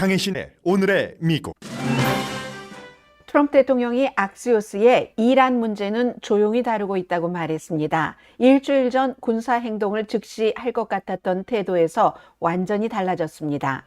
강혜신의 오늘의 미국. 트럼프 대통령이 악시오스에 이란 문제는 조용히 다루고 있다고 말했습니다. 일주일 전 군사 행동을 즉시 할 것 같았던 태도에서 완전히 달라졌습니다.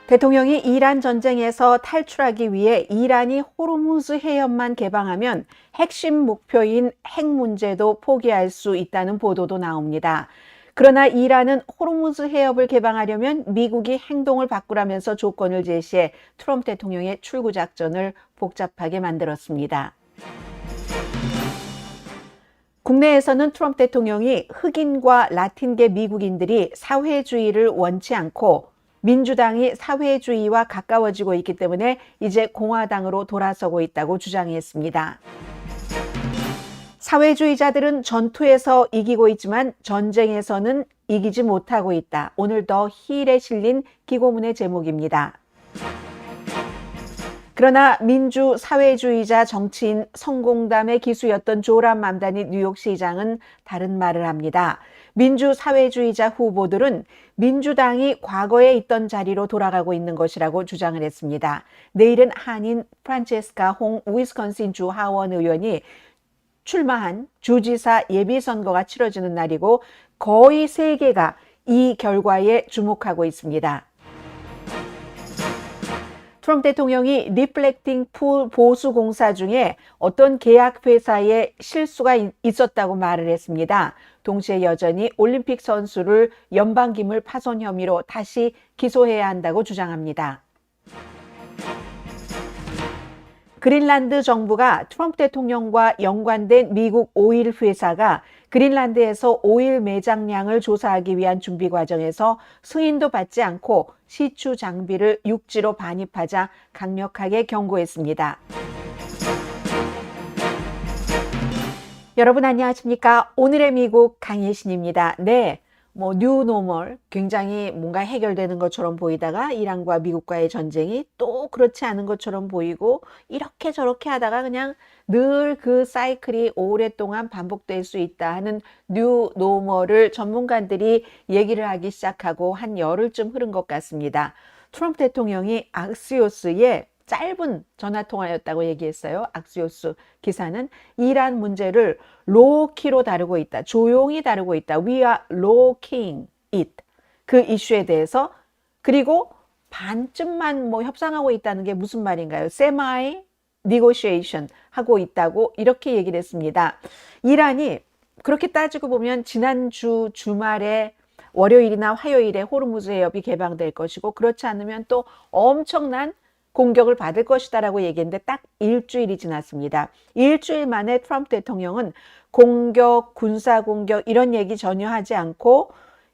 대통령이 이란 전쟁에서 탈출하기 위해 이란이 호르무즈 해협만 개방하면 핵심 목표인 핵 문제도 포기할 수 있다는 보도도 나옵니다. 그러나 이란은 호르무즈 해협을 개방하려면 미국이 행동을 바꾸라면서 조건을 제시해 트럼프 대통령의 출구 작전을 복잡하게 만들었습니다. 국내에서는 트럼프 대통령이 흑인과 라틴계 미국인들이 사회주의를 원치 않고 민주당이 사회주의와 가까워지고 있기 때문에 이제 공화당으로 돌아서고 있다고 주장했습니다. 사회주의자들은 전투에서 이기고 있지만 전쟁에서는 이기지 못하고 있다. 오늘 더 힐에 실린 기고문의 제목입니다. 그러나 민주사회주의자 정치인 성공담의 기수였던 조람 맘다니 뉴욕시장은 다른 말을 합니다. 민주사회주의자 후보들은 민주당이 과거에 있던 자리로 돌아가고 있는 것이라고 주장을 했습니다. 내일은 한인 프란체스카 홍 위스콘신 주 하원 의원이 출마한 주지사 예비선거가 치러지는 날이고 거의 세계가 이 결과에 주목하고 있습니다. 트럼프 대통령이 리플렉팅 풀 보수 공사 중에 어떤 계약회사에 실수가 있었다고 말을 했습니다. 동시에 여전히 올림픽 선수를 연방기물 파손 혐의로 다시 기소해야 한다고 주장합니다. 그린란드 정부가 트럼프 대통령과 연관된 미국 오일 회사가 그린란드에서 오일 매장량을 조사하기 위한 준비 과정에서 승인도 받지 않고 시추 장비를 육지로 반입하자 강력하게 경고했습니다. 여러분 안녕하십니까? 오늘의 미국 강혜신입니다. 네. 뉴노멀 굉장히 뭔가 해결되는 것처럼 보이다가 이란과 미국과의 전쟁이 또 그렇지 않은 것처럼 보이고 이렇게 저렇게 하다가 그냥 늘 그 사이클이 오랫동안 반복될 수 있다 하는 뉴노멀을 전문가들이 얘기를 하기 시작하고 한 열흘쯤 흐른 것 같습니다. 트럼프 대통령이 악시오스에 짧은 전화통화였다고 얘기했어요. 악시오스 기사는 이란 문제를 로우키로 다루고 있다. 조용히 다루고 있다. We are low-keying it. 그 이슈에 대해서 그리고 반쯤만 협상하고 있다는 게 무슨 말인가요? Semi negotiation 하고 있다고 이렇게 얘기를 했습니다. 이란이 그렇게 따지고 보면 지난주 주말에 월요일이나 화요일에 호르무즈 해협이 개방될 것이고 그렇지 않으면 또 엄청난 공격을 받을 것이다라고 얘기했는데 딱 일주일이 지났습니다. 일주일 만에 트럼프 대통령은 공격, 군사공격 이런 얘기 전혀 하지 않고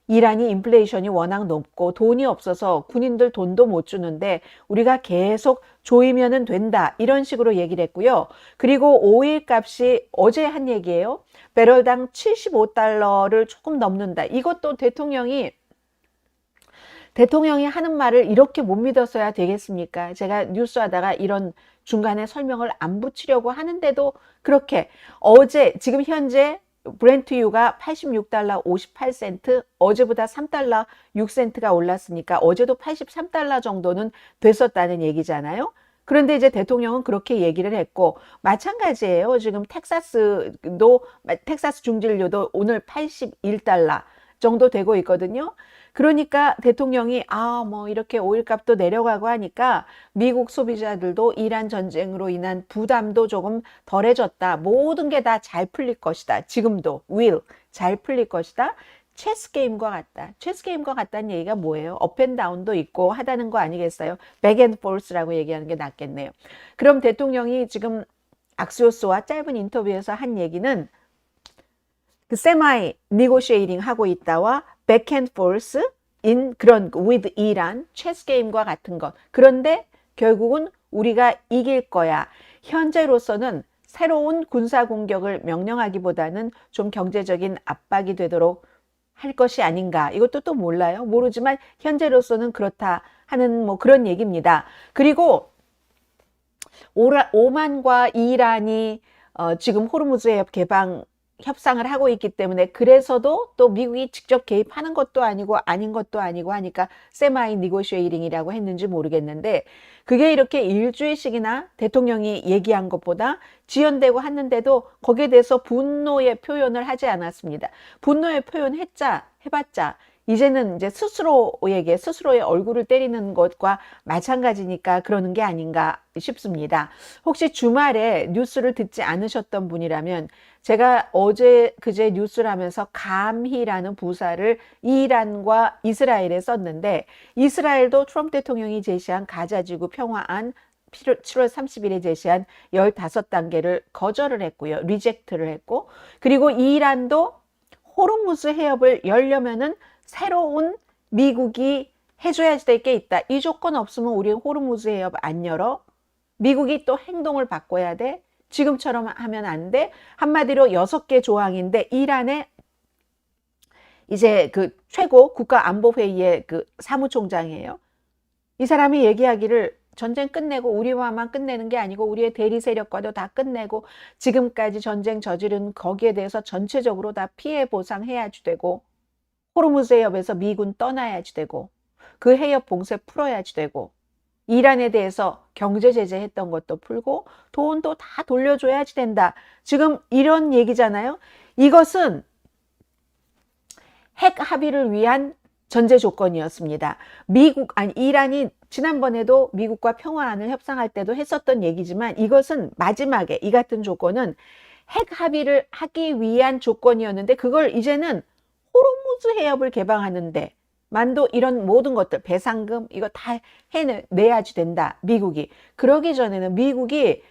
이란이 인플레이션이 워낙 높고 돈이 없어서 군인들 돈도 못 주는데 우리가 계속 조이면은 된다 이런 식으로 얘기를 했고요. 그리고 오일 값이 어제 한 얘기예요. 배럴당 $75를 조금 넘는다. 이것도 대통령이 하는 말을 이렇게 못 믿었어야 되겠습니까? 제가 뉴스 하다가 이런 중간에 설명을 안 붙이려고 하는데도 그렇게 어제 지금 현재 브렌트유가 $86 58센트 어제보다 $3 6센트가 올랐으니까 어제도 $83 정도는 됐었다는 얘기잖아요. 그런데 이제 대통령은 그렇게 얘기를 했고 마찬가지예요. 지금 텍사스 중진료도 오늘 $81 정도 되고 있거든요. 그러니까 대통령이 이렇게 오일값도 내려가고 하니까 미국 소비자들도 이란 전쟁으로 인한 부담도 조금 덜해졌다. 모든 게 다 잘 풀릴 것이다. 지금도 잘 풀릴 것이다. 체스 게임과 같다. 체스 게임과 같다는 얘기가 뭐예요? 업앤다운도 있고 하다는 거 아니겠어요? 백앤포스라고 얘기하는 게 낫겠네요. 그럼 대통령이 지금 악시오스와 짧은 인터뷰에서 한 얘기는 그 세마이 니고시에이팅 하고 있다와 back and forth in 그런 with 이란 체스 게임과 같은 것. 그런데 결국은 우리가 이길 거야. 현재로서는 새로운 군사 공격을 명령하기보다는 좀 경제적인 압박이 되도록 할 것이 아닌가. 이것도 또 몰라요. 모르지만 현재로서는 그렇다 하는 그런 얘기입니다. 그리고 오만과 이란이 지금 호르무즈 해협 개방 협상을 하고 있기 때문에 그래서도 또 미국이 직접 개입하는 것도 아니고 아닌 것도 아니고 하니까 세마이 니고시에이링이라고 했는지 모르겠는데 그게 이렇게 일주일씩이나 대통령이 얘기한 것보다 지연되고 했는데도 거기에 대해서 분노의 표현을 하지 않았습니다. 분노의 표현 해봤자 이제는 이제 스스로의 얼굴을 때리는 것과 마찬가지니까 그러는 게 아닌가 싶습니다. 혹시 주말에 뉴스를 듣지 않으셨던 분이라면 제가 그제 뉴스를 하면서 감히라는 부사를 이란과 이스라엘에 썼는데 이스라엘도 트럼프 대통령이 제시한 가자지구 평화안 7월 30일에 제시한 15단계를 거절을 했고요. 리젝트를 했고 그리고 이란도 호르무즈 해협을 열려면은 새로운 미국이 해줘야 될 게 있다. 이 조건 없으면 우리 호르무즈 해협 안 열어. 미국이 또 행동을 바꿔야 돼. 지금처럼 하면 안 돼. 한마디로 6개 조항인데 이란의 이제 그 최고 국가안보회의의 그 사무총장이에요. 이 사람이 얘기하기를 전쟁 끝내고 우리와만 끝내는 게 아니고 우리의 대리 세력과도 다 끝내고 지금까지 전쟁 저지른 거기에 대해서 전체적으로 다 피해 보상해야지 되고 호르무즈 해협에서 미군 떠나야지 되고 그 해협 봉쇄 풀어야지 되고 이란에 대해서 경제 제재했던 것도 풀고 돈도 다 돌려줘야지 된다. 지금 이런 얘기잖아요. 이것은 핵 합의를 위한 전제 조건이었습니다. 이란이 지난번에도 미국과 평화안을 협상할 때도 했었던 얘기지만 이것은 마지막에 이 같은 조건은 핵 합의를 하기 위한 조건이었는데 그걸 이제는 호르무즈 해협을 개방하는데 만도 이런 모든 것들 배상금 이거 다 해내야지 된다. 미국이. 그러기 전에는 미국이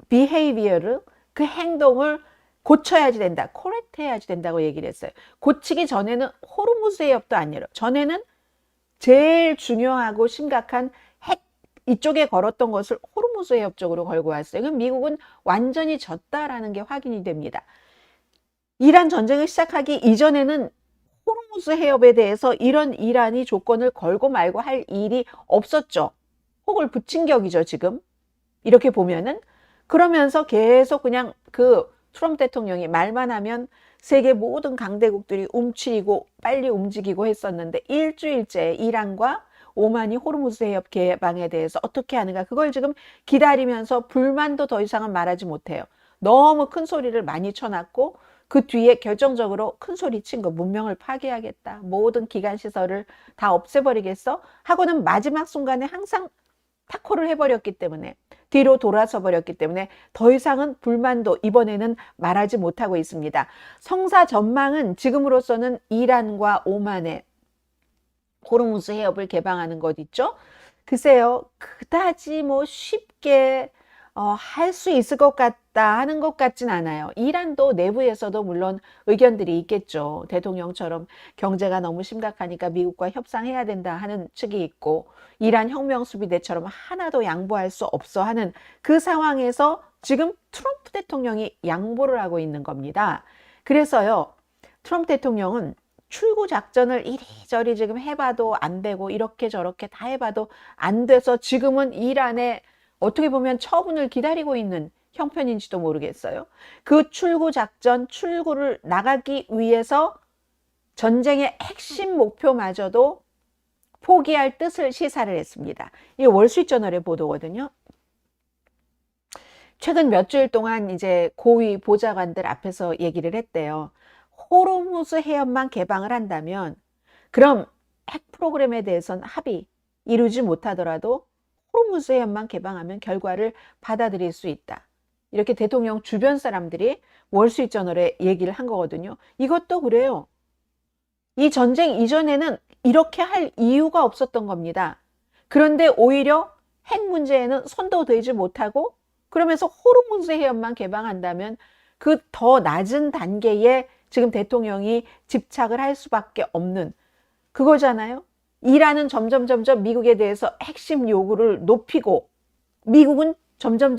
behavior를 그 행동을 고쳐야지 된다. 코렉트 해야지 된다고 얘기를 했어요. 고치기 전에는 호르무즈 해협도 안 열어. 전에는 제일 중요하고 심각한 핵 이쪽에 걸었던 것을 호르무즈 해협 쪽으로 걸고 왔어요. 그럼 미국은 완전히 졌다라는 게 확인이 됩니다. 이란 전쟁을 시작하기 이전에는 호르무즈 해협에 대해서 이런 이란이 조건을 걸고 말고 할 일이 없었죠. 혹을 붙인 격이죠, 지금. 이렇게 보면은. 그러면서 계속 그냥 그 트럼프 대통령이 말만 하면 세계 모든 강대국들이 움츠리고 빨리 움직이고 했었는데 일주일째 이란과 오만이 호르무즈 해협 개방에 대해서 어떻게 하는가 그걸 지금 기다리면서 불만도 더 이상은 말하지 못해요. 너무 큰 소리를 많이 쳐놨고 그 뒤에 결정적으로 큰 소리 친 거 문명을 파괴하겠다. 모든 기관시설을 다 없애버리겠어? 하고는 마지막 순간에 항상 타코를 해버렸기 때문에 뒤로 돌아서 버렸기 때문에 더 이상은 불만도 이번에는 말하지 못하고 있습니다. 성사 전망은 지금으로서는 이란과 오만의 호르무즈 해협을 개방하는 것 있죠. 글쎄요. 그다지 쉽게 할 수 있을 것 같다 하는 것 같진 않아요. 이란도 내부에서도 물론 의견들이 있겠죠. 대통령처럼 경제가 너무 심각하니까 미국과 협상해야 된다 하는 측이 있고 이란 혁명수비대처럼 하나도 양보할 수 없어 하는 그 상황에서 지금 트럼프 대통령이 양보를 하고 있는 겁니다. 그래서요. 트럼프 대통령은 출구 작전을 이리저리 지금 해봐도 안 되고 이렇게 저렇게 다 해봐도 안 돼서 지금은 이란에 어떻게 보면 처분을 기다리고 있는 형편인지도 모르겠어요. 그 출구 작전, 출구를 나가기 위해서 전쟁의 핵심 목표마저도 포기할 뜻을 시사를 했습니다. 이게 월스트리트저널의 보도거든요. 최근 몇 주일 동안 이제 고위 보좌관들 앞에서 얘기를 했대요. 호르무즈 해협만 개방을 한다면 그럼 핵 프로그램에 대해서는 합의 이루지 못하더라도 호르무즈 해협만 개방하면 결과를 받아들일 수 있다. 이렇게 대통령 주변 사람들이 월스트리트저널에 얘기를 한 거거든요. 이것도 그래요. 이 전쟁 이전에는 이렇게 할 이유가 없었던 겁니다. 그런데 오히려 핵 문제에는 손도 대지 못하고 그러면서 호르무즈 해협만 개방한다면 그 더 낮은 단계에 지금 대통령이 집착을 할 수밖에 없는 그거잖아요. 이란은 점점 미국에 대해서 핵심 요구를 높이고 미국은 점점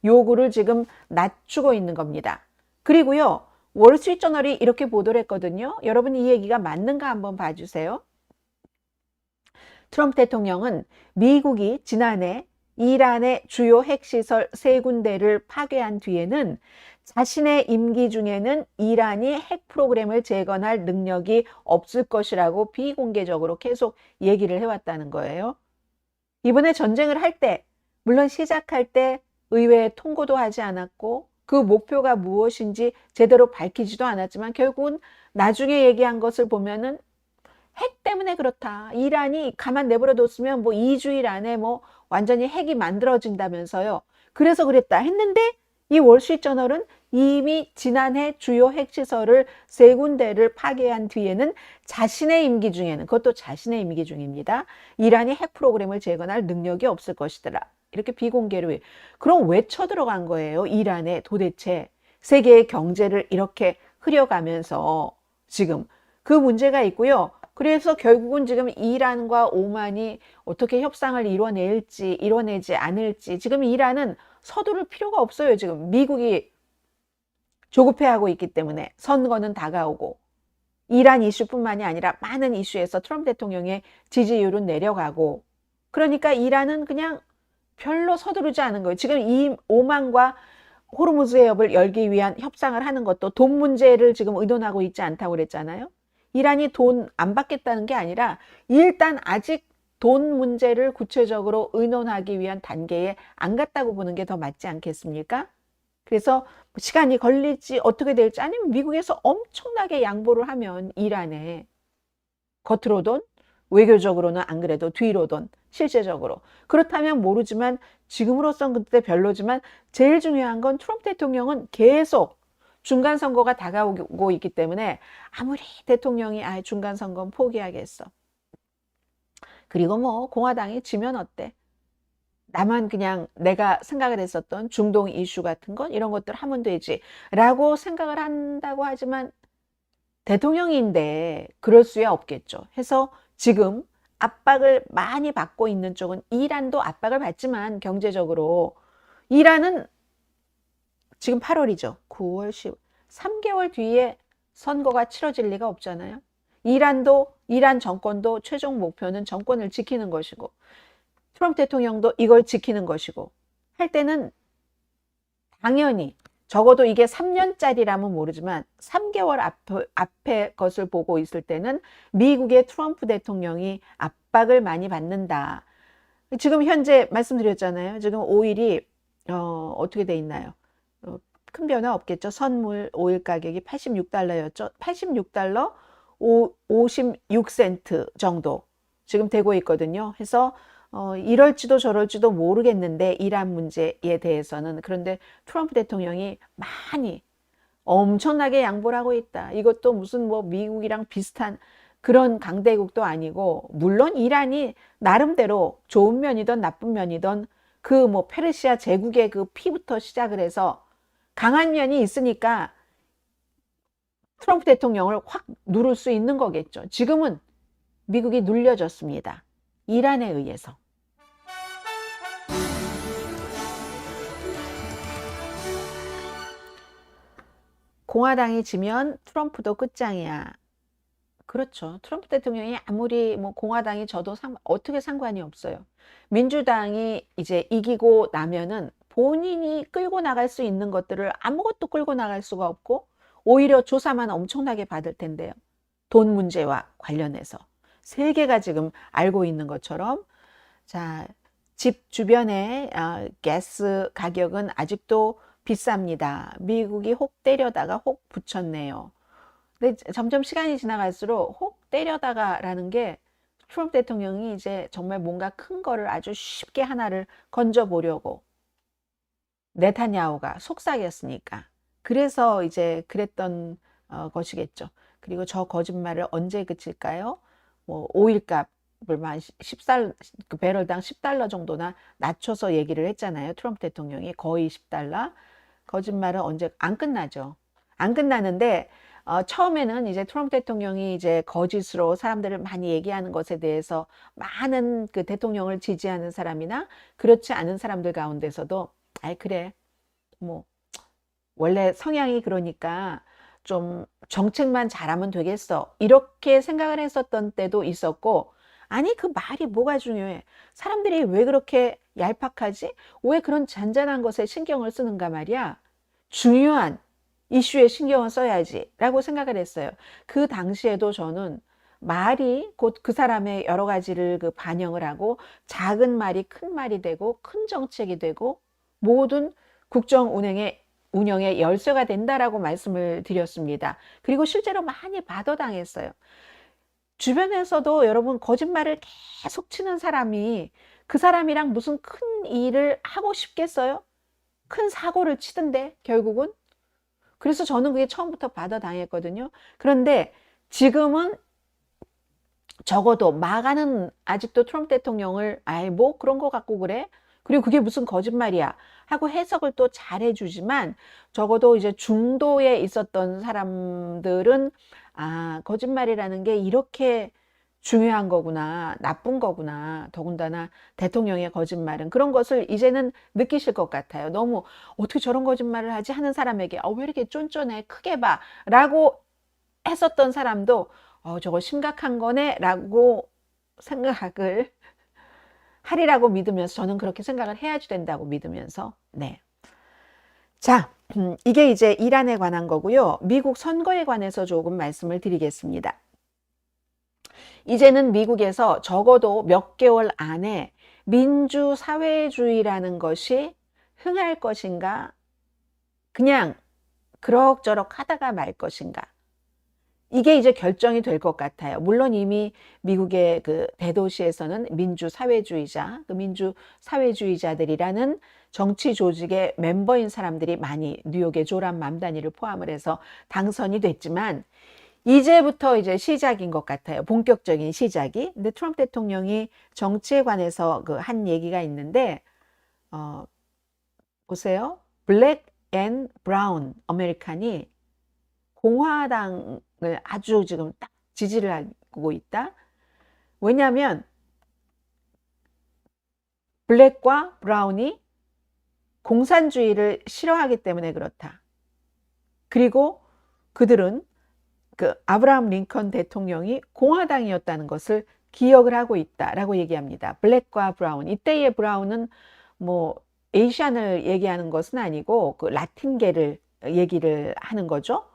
요구를 지금 낮추고 있는 겁니다. 그리고요. 월스트리트저널이 이렇게 보도를 했거든요. 여러분 이 얘기가 맞는가 한번 봐주세요. 트럼프 대통령은 미국이 지난해 이란의 주요 핵시설 3군데를 파괴한 뒤에는 자신의 임기 중에는 이란이 핵 프로그램을 재건할 능력이 없을 것이라고 비공개적으로 계속 얘기를 해왔다는 거예요. 이번에 전쟁을 할 때, 물론 시작할 때 의회에 통고도 하지 않았고 그 목표가 무엇인지 제대로 밝히지도 않았지만 결국은 나중에 얘기한 것을 보면은 핵 때문에 그렇다. 이란이 가만 내버려 뒀으면 뭐 2주일 안에 뭐 완전히 핵이 만들어진다면서요. 그래서 그랬다 했는데 이 월스트리트저널은 이미 지난해 주요 핵시설을 3군데를 파괴한 뒤에는 자신의 임기 중에는, 그것도 자신의 임기 중입니다, 이란이 핵 프로그램을 재건할 능력이 없을 것이더라. 이렇게 비공개로 해. 그럼 왜 쳐들어간 거예요? 이란에 도대체 세계의 경제를 이렇게 흐려가면서 지금 그 문제가 있고요. 그래서 결국은 지금 이란과 오만이 어떻게 협상을 이뤄내지 않을지, 지금 이란은 서두를 필요가 없어요. 지금 미국이 조급해하고 있기 때문에 선거는 다가오고 이란 이슈뿐만이 아니라 많은 이슈에서 트럼프 대통령의 지지율은 내려가고, 그러니까 이란은 그냥 별로 서두르지 않은 거예요. 지금 이 오만과 호르무즈 해협을 열기 위한 협상을 하는 것도 돈 문제를 지금 의논하고 있지 않다고 그랬잖아요. 이란이 돈 안 받겠다는 게 아니라 일단 아직 돈 문제를 구체적으로 의논하기 위한 단계에 안 갔다고 보는 게 더 맞지 않겠습니까? 그래서 시간이 걸릴지 어떻게 될지, 아니면 미국에서 엄청나게 양보를 하면 이란에, 겉으로든 외교적으로는 안 그래도 뒤로든 실제적으로 그렇다면 모르지만 지금으로선 그때 별로지만 제일 중요한 건 트럼프 대통령은 계속 중간 선거가 다가오고 있기 때문에 아무리 대통령이 중간 선거는 포기하겠어. 그리고 뭐 공화당이 지면 어때? 나만 그냥 내가 생각을 했었던 중동 이슈 같은 건 이런 것들 하면 되지 라고 생각을 한다고 하지만 대통령인데 그럴 수야 없겠죠. 해서 지금 압박을 많이 받고 있는 쪽은 이란도 압박을 받지만 경제적으로 이란은 지금 8월이죠. 9월, 10월, 3개월 뒤에 선거가 치러질 리가 없잖아요. 이란 정권도 최종 목표는 정권을 지키는 것이고 트럼프 대통령도 이걸 지키는 것이고 할 때는 당연히 적어도 이게 3년짜리라면 모르지만 3개월 앞에 것을 보고 있을 때는 미국의 트럼프 대통령이 압박을 많이 받는다. 지금 현재 말씀드렸잖아요. 지금 오일이 어떻게 돼 있나요? 큰 변화 없겠죠. 선물 오일 가격이 86달러였죠. 86달러 56센트 정도 지금 되고 있거든요. 해서 이럴지도 저럴지도 모르겠는데 이란 문제에 대해서는, 그런데 트럼프 대통령이 많이 엄청나게 양보를 하고 있다. 이것도 무슨 뭐 미국이랑 비슷한 그런 강대국도 아니고, 물론 이란이 나름대로 좋은 면이든 나쁜 면이든 그 뭐 페르시아 제국의 그 피부터 시작을 해서 강한 면이 있으니까 트럼프 대통령을 확 누를 수 있는 거겠죠. 지금은 미국이 눌려졌습니다. 이란에 의해서. 공화당이 지면 트럼프도 끝장이야. 그렇죠. 트럼프 대통령이 아무리 뭐 공화당이 져도 어떻게 상관이 없어요. 민주당이 이제 이기고 나면은 본인이 끌고 나갈 수 있는 것들을 아무것도 끌고 나갈 수가 없고 오히려 조사만 엄청나게 받을 텐데요. 돈 문제와 관련해서 세계가 지금 알고 있는 것처럼, 자, 집 주변에 가스 가격은 아직도 비쌉니다. 미국이 혹 때려다가 혹 붙였네요. 근데 점점 시간이 지나갈수록 혹 때려다가라는 게 트럼프 대통령이 이제 정말 뭔가 큰 거를 아주 쉽게 하나를 건져보려고, 네타냐후가 속삭였으니까 그래서 이제 그랬던 것이겠죠. 그리고 저 거짓말을 언제 그칠까요? 뭐 오일값을 만 10달, 그 배럴당 10달러 정도나 낮춰서 얘기를 했잖아요. 트럼프 대통령이 거의 10달러. 거짓말은 언제 안 끝나죠. 안 끝나는데 처음에는 이제 트럼프 대통령이 이제 거짓으로 사람들을 많이 얘기하는 것에 대해서 많은 그 대통령을 지지하는 사람이나 그렇지 않은 사람들 가운데서도 아이 그래 뭐 원래 성향이 그러니까 좀 정책만 잘하면 되겠어 이렇게 생각을 했었던 때도 있었고, 아니 그 말이 뭐가 중요해. 사람들이 왜 그렇게 얄팍하지? 왜 그런 잔잔한 것에 신경을 쓰는가 말이야. 중요한 이슈에 신경을 써야지 라고 생각을 했어요. 그 당시에도 저는 말이 곧 그 사람의 여러 가지를 그 반영을 하고 작은 말이 큰 말이 되고 큰 정책이 되고 모든 국정 운영의 열쇠가 된다라고 말씀을 드렸습니다. 그리고 실제로 많이 받아당했어요. 주변에서도 여러분 거짓말을 계속 치는 사람이 그 사람이랑 무슨 큰 일을 하고 싶겠어요? 큰 사고를 치던데 결국은. 그래서 저는 그게 처음부터 받아당했거든요. 그런데 지금은 적어도 마가는 아직도 트럼프 대통령을 아이 뭐 그런 거 갖고 그래? 그리고 그게 무슨 거짓말이야 하고 해석을 또 잘해주지만 적어도 이제 중도에 있었던 사람들은 아 거짓말이라는 게 이렇게 중요한 거구나 나쁜 거구나 더군다나 대통령의 거짓말은 그런 것을 이제는 느끼실 것 같아요. 너무 어떻게 저런 거짓말을 하지 하는 사람에게 왜 이렇게 쫀쫀해 크게 봐 라고 했었던 사람도 저거 심각한 거네 라고 생각을 하리라고 믿으면서 저는 그렇게 생각을 해야지 된다고 믿으면서 네. 자, 이게 이제 이란에 관한 거고요. 미국 선거에 관해서 조금 말씀을 드리겠습니다. 이제는 미국에서 적어도 몇 개월 안에 민주사회주의라는 것이 흥할 것인가 그냥 그럭저럭 하다가 말 것인가 이게 이제 결정이 될 것 같아요. 물론 이미 미국의 그 대도시에서는 민주사회주의자, 그 민주사회주의자들이라는 정치 조직의 멤버인 사람들이 많이 뉴욕의 조란 맘다니를 포함을 해서 당선이 됐지만 이제부터 이제 시작인 것 같아요. 본격적인 시작이. 근데 트럼프 대통령이 정치에 관해서 그 한 얘기가 있는데 보세요. 블랙 앤 브라운 아메리칸이 공화당을 아주 지금 딱 지지를 하고 있다. 왜냐하면 블랙과 브라운이 공산주의를 싫어하기 때문에 그렇다. 그리고 그들은 그 아브라함 링컨 대통령이 공화당이었다는 것을 기억을 하고 있다라고 얘기합니다. 블랙과 브라운. 이때의 브라운은 뭐 에이시안을 얘기하는 것은 아니고 그 라틴계를 얘기를 하는 거죠.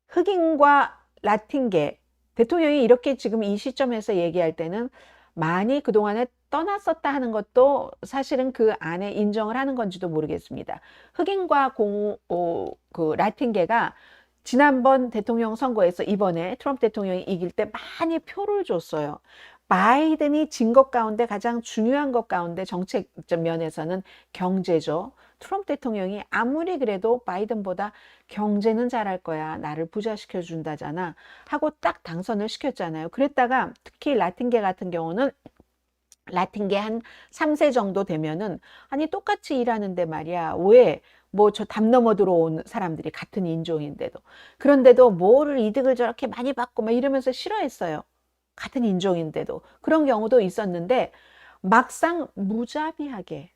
흑인과 라틴계 대통령이 이렇게 지금 이 시점에서 얘기할 때는 많이 그동안에 떠났었다 하는 것도 사실은 그 안에 인정을 하는 건지도 모르겠습니다. 흑인과 그 라틴계가 지난번 대통령 선거에서 이번에 트럼프 대통령이 이길 때 많이 표를 줬어요. 바이든이 진 것 가운데 가장 중요한 것 가운데 정책적 면에서는 경제죠. 트럼프 대통령이 아무리 그래도 바이든보다 경제는 잘할 거야. 나를 부자시켜 준다잖아. 하고 딱 당선을 시켰잖아요. 그랬다가 특히 라틴계 같은 경우는 라틴계 한 3세 정도 되면은 아니 똑같이 일하는데 말이야. 왜? 뭐 저 담 넘어 들어온 사람들이 같은 인종인데도 그런데도 뭐를 이득을 저렇게 많이 받고 막 이러면서 싫어했어요. 같은 인종인데도 그런 경우도 있었는데 막상 무자비하게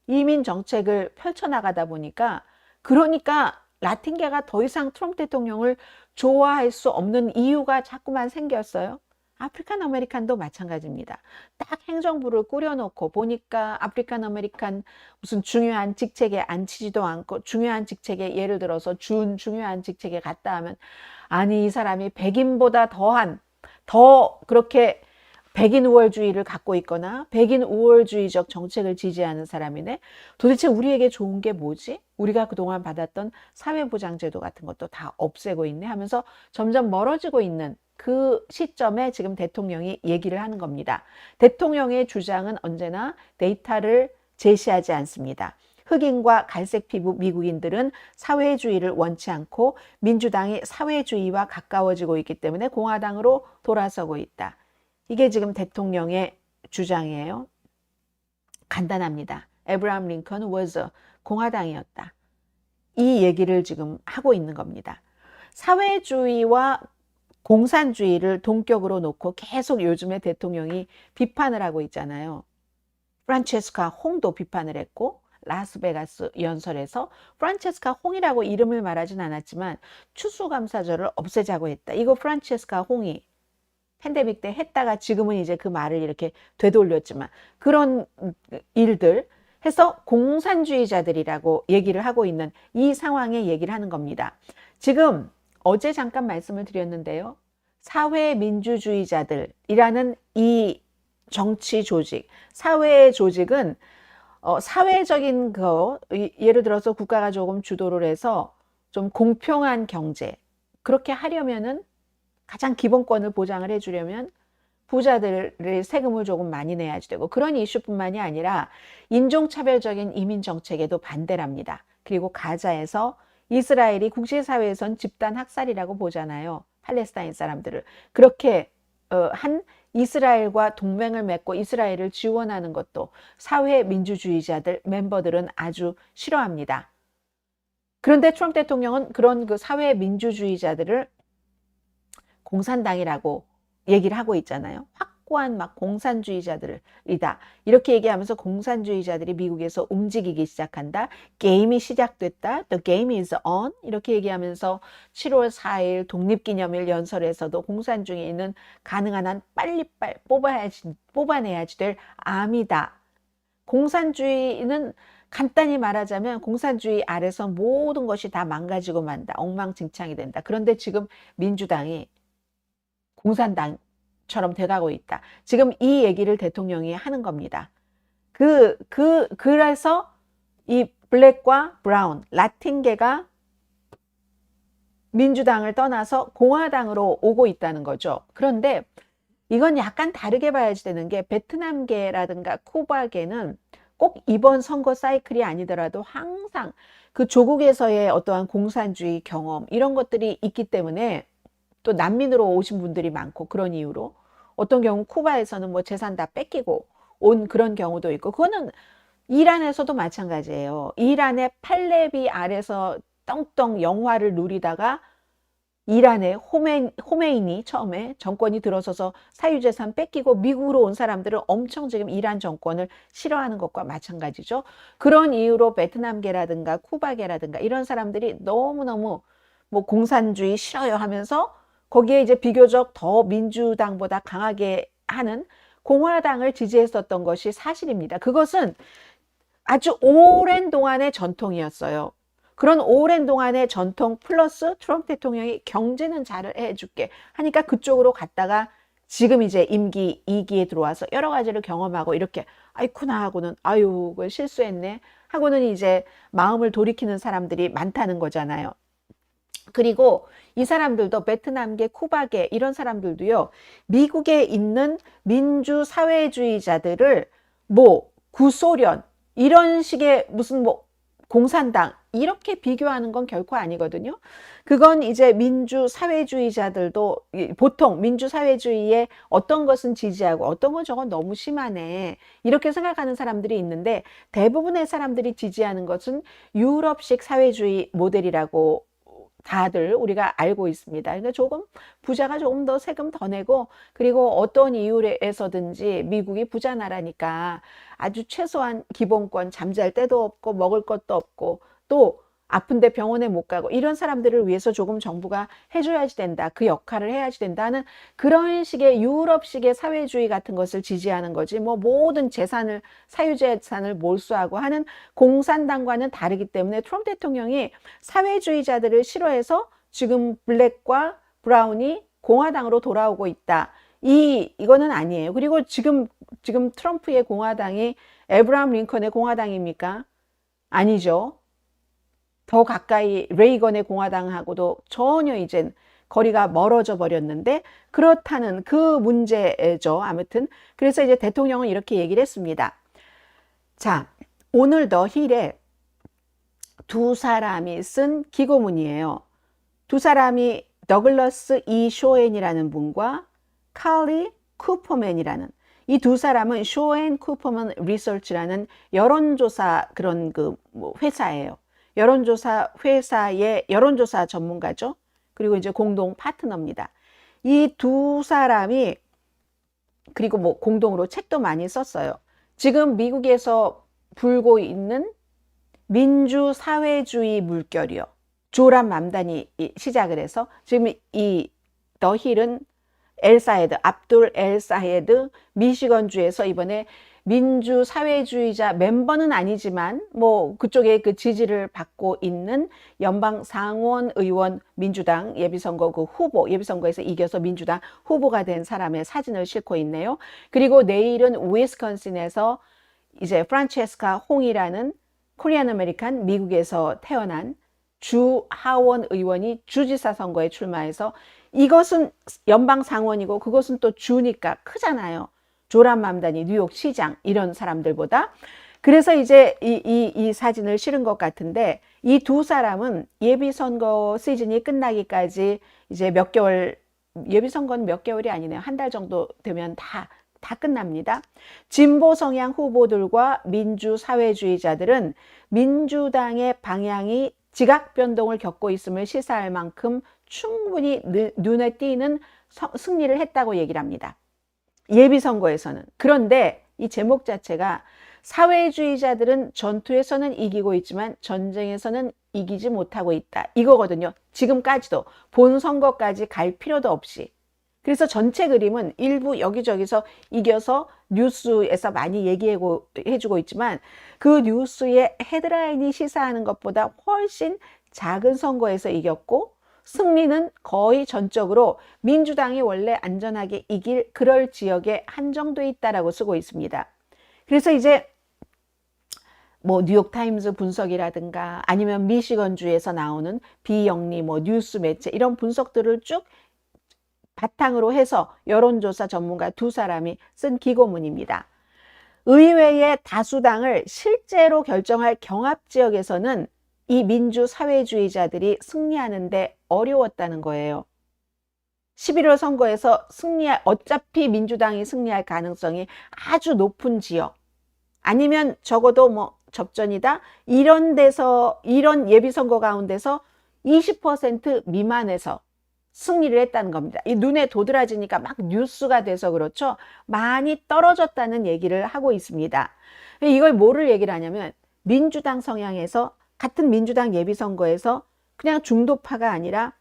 이민 정책을 펼쳐나가다 보니까 그러니까 라틴계가 더 이상 트럼프 대통령을 좋아할 수 없는 이유가 자꾸만 생겼어요. 아프리칸 아메리칸도 마찬가지입니다. 딱 행정부를 꾸려놓고 보니까 아프리칸 아메리칸 무슨 중요한 직책에 앉히지도 않고 중요한 직책에 예를 들어서 중요한 직책에 갔다 하면 아니 이 사람이 백인보다 더 그렇게 백인 우월주의를 갖고 있거나 백인 우월주의적 정책을 지지하는 사람이네. 도대체 우리에게 좋은 게 뭐지? 우리가 그동안 받았던 사회보장제도 같은 것도 다 없애고 있네 하면서 점점 멀어지고 있는 그 시점에 지금 대통령이 얘기를 하는 겁니다. 대통령의 주장은 언제나 데이터를 제시하지 않습니다. 흑인과 갈색 피부 미국인들은 사회주의를 원치 않고 민주당이 사회주의와 가까워지고 있기 때문에 공화당으로 돌아서고 있다. 이게 지금 대통령의 주장이에요. 간단합니다. 에브라함 링컨 was 공화당이었다. 이 얘기를 지금 하고 있는 겁니다. 사회주의와 공산주의를 동격으로 놓고 계속 요즘에 대통령이 비판을 하고 있잖아요. 프란체스카 홍도 비판을 했고 라스베가스 연설에서 프란체스카 홍이라고 이름을 말하진 않았지만 추수감사절을 없애자고 했다. 이거 프란체스카 홍이 팬데믹 때 했다가 지금은 이제 그 말을 이렇게 되돌렸지만 그런 일들 해서 공산주의자들이라고 얘기를 하고 있는 이 상황에 얘기를 하는 겁니다. 지금 어제 잠깐 말씀을 드렸는데요. 사회민주주의자들이라는 이 정치 조직, 사회 조직은 사회적인 예를 들어서 국가가 조금 주도를 해서 좀 공평한 경제, 그렇게 하려면은 가장 기본권을 보장을 해주려면 부자들의 세금을 조금 많이 내야지 되고, 그런 이슈뿐만이 아니라 인종차별적인 이민 정책에도 반대랍니다. 그리고 가자에서 이스라엘이 국제사회에선 집단 학살이라고 보잖아요. 팔레스타인 사람들을. 그렇게 한 이스라엘과 동맹을 맺고 이스라엘을 지원하는 것도 사회민주주의자들 멤버들은 아주 싫어합니다. 그런데 트럼프 대통령은 그런 그 사회민주주의자들을 공산당이라고 얘기를 하고 있잖아요. 확고한 막 공산주의자들이다. 이렇게 얘기하면서 공산주의자들이 미국에서 움직이기 시작한다. 게임이 시작됐다. The game is on. 이렇게 얘기하면서 7월 4일 독립기념일 연설에서도 공산주의는 가능한 한 빨리빨리 뽑아내야지 될 암이다. 공산주의는 간단히 말하자면 공산주의 아래서 모든 것이 다 망가지고 만다. 엉망진창이 된다. 그런데 지금 민주당이 공산당처럼 돼가고 있다. 지금 이 얘기를 대통령이 하는 겁니다. 그래서 이 블랙과 브라운, 라틴계가 민주당을 떠나서 공화당으로 오고 있다는 거죠. 그런데 이건 약간 다르게 봐야지 되는 게, 베트남계라든가 쿠바계는 꼭 이번 선거 사이클이 아니더라도 항상 그 조국에서의 어떠한 공산주의 경험, 이런 것들이 있기 때문에, 또 난민으로 오신 분들이 많고, 그런 이유로 어떤 경우 쿠바에서는 뭐 재산 다 뺏기고 온 그런 경우도 있고, 그거는 이란에서도 마찬가지예요. 이란의 팔레비 아래서 떵떵 영화를 누리다가 이란의 호메이니 처음에 정권이 들어서서 사유재산 뺏기고 미국으로 온 사람들은 엄청 지금 이란 정권을 싫어하는 것과 마찬가지죠. 그런 이유로 베트남계라든가 쿠바계라든가 이런 사람들이 너무너무 뭐 공산주의 싫어요 하면서 거기에 이제 비교적 더 민주당보다 강하게 하는 공화당을 지지했었던 것이 사실입니다. 그것은 아주 오랜 동안의 전통이었어요. 그런 오랜 동안의 전통 플러스 트럼프 대통령이 경제는 잘 해줄게 하니까 그쪽으로 갔다가 지금 이제 임기 2기에 들어와서 여러 가지를 경험하고 이렇게 아이쿠나 하고는 아유 실수했네 하고는 이제 마음을 돌이키는 사람들이 많다는 거잖아요. 그리고 이 사람들도 베트남계, 쿠바계 이런 사람들도요, 미국에 있는 민주사회주의자들을 뭐 구소련 이런 식의 무슨 뭐 공산당 이렇게 비교하는 건 결코 아니거든요. 그건 이제 민주사회주의자들도 보통 민주사회주의에 어떤 것은 지지하고 어떤 건 저건 너무 심하네 이렇게 생각하는 사람들이 있는데, 대부분의 사람들이 지지하는 것은 유럽식 사회주의 모델이라고 다들 우리가 알고 있습니다. 그러니까 조금 부자가 조금 더 세금 더 내고, 그리고 어떤 이유에서든지 미국이 부자 나라니까 아주 최소한 기본권, 잠잘 데도 없고 먹을 것도 없고 또 아픈데 병원에 못 가고 이런 사람들을 위해서 조금 정부가 해줘야지 된다. 그 역할을 해야지 된다는 그런 식의 유럽식의 사회주의 같은 것을 지지하는 거지, 뭐 모든 재산을, 사유재산을 몰수하고 하는 공산당과는 다르기 때문에 트럼프 대통령이 사회주의자들을 싫어해서 지금 블랙과 브라운이 공화당으로 돌아오고 있다. 이거는 아니에요. 그리고 지금 트럼프의 공화당이 에브라함 링컨의 공화당입니까? 아니죠. 더 가까이 레이건의 공화당하고도 전혀 이젠 거리가 멀어져 버렸는데, 그렇다는 그 문제죠. 아무튼 그래서 이제 대통령은 이렇게 얘기를 했습니다. 자, 오늘 더 힐에 두 사람이 쓴 기고문이에요. 두 사람이 더글러스 E. 쇼엔이라는 분과 칼리 쿠퍼맨이라는, 이 두 사람은 쇼엔 쿠퍼먼 리서치라는 여론조사 그런 뭐 회사예요. 여론조사 회사의 여론조사 전문가죠. 그리고 이제 공동 파트너입니다. 이 두 사람이 그리고 뭐 공동으로 책도 많이 썼어요. 지금 미국에서 불고 있는 민주사회주의 물결이요. 조란 맘단이 시작을 해서 지금 이 더 힐은 엘사헤드, 압둘 엘사헤드, 미시건주에서 이번에 민주사회주의자 멤버는 아니지만 뭐 그쪽에 그 지지를 받고 있는 연방 상원 의원 민주당 예비선거 그 후보, 예비선거에서 이겨서 민주당 후보가 된 사람의 사진을 싣고 있네요. 그리고 내일은 위스콘신에서 이제 프란체스카 홍이라는 코리안 아메리칸, 미국에서 태어난 주 하원 의원이 주지사 선거에 출마해서, 이것은 연방 상원이고 그것은 또 주니까 크잖아요. 조란 맘다니 뉴욕 시장 이런 사람들보다. 그래서 이제 이 사진을 실은 것 같은데, 이 두 사람은 예비선거 시즌이 끝나기까지 이제 몇 개월, 예비선거는 몇 개월이 아니네요. 한 달 정도 되면 다 끝납니다. 진보 성향 후보들과 민주사회주의자들은 민주당의 방향이 지각 변동을 겪고 있음을 시사할 만큼 충분히 눈에 띄는 승리를 했다고 얘기를 합니다. 예비선거에서는. 그런데 이 제목 자체가 사회주의자들은 전투에서는 이기고 있지만 전쟁에서는 이기지 못하고 있다, 이거거든요. 지금까지도 본 선거까지 갈 필요도 없이. 그래서 전체 그림은 일부 여기저기서 이겨서 뉴스에서 많이 얘기해주고 있지만 그 뉴스의 헤드라인이 시사하는 것보다 훨씬 작은 선거에서 이겼고, 승리는 거의 전적으로 민주당이 원래 안전하게 이길 그럴 지역에 한정돼 있다라고 쓰고 있습니다. 그래서 이제 뭐 뉴욕타임즈 분석이라든가 아니면 미시건주에서 나오는 비영리 뭐 뉴스 매체 이런 분석들을 쭉 바탕으로 해서 여론조사 전문가 두 사람이 쓴 기고문입니다. 의회의 다수당을 실제로 결정할 경합지역에서는 이 민주사회주의자들이 승리하는데 어려웠다는 거예요. 11월 선거에서 어차피 민주당이 승리할 가능성이 아주 높은 지역, 아니면 적어도 뭐 접전이다, 이런 데서, 이런 예비선거 가운데서 20% 미만에서 승리를 했다는 겁니다. 이 눈에 도드라지니까 막 뉴스가 돼서 그렇죠. 많이 떨어졌다는 얘기를 하고 있습니다. 이걸 뭐를 얘기를 하냐면, 민주당 성향에서, 같은 민주당 예비선거에서 그냥 중도파가 아니라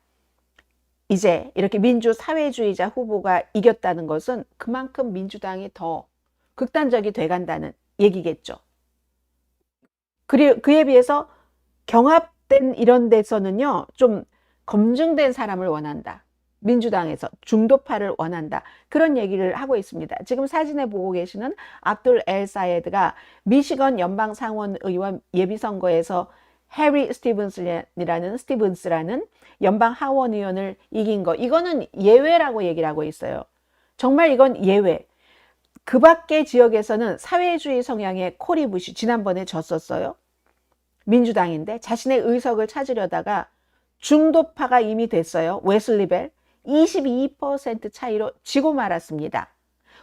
이제 이렇게 민주사회주의자 후보가 이겼다는 것은 그만큼 민주당이 더 극단적이 돼간다는 얘기겠죠. 그리고 그에 비해서 경합된 이런 데서는요, 좀 검증된 사람을 원한다. 민주당에서 중도파를 원한다. 그런 얘기를 하고 있습니다. 지금 사진에 보고 계시는 압둘 엘사헤드가 미시건 연방 상원 의원 예비선거에서 해리 스티븐스라는 연방 하원 의원을 이긴 거, 이거는 예외라고 얘기를 하고 있어요. 정말 이건 예외. 그 밖의 지역에서는 사회주의 성향의 코리 부시, 지난번에 졌었어요. 민주당인데 자신의 의석을 찾으려다가 중도파가 이미 됐어요. 웨슬리 벨 22% 차이로 지고 말았습니다.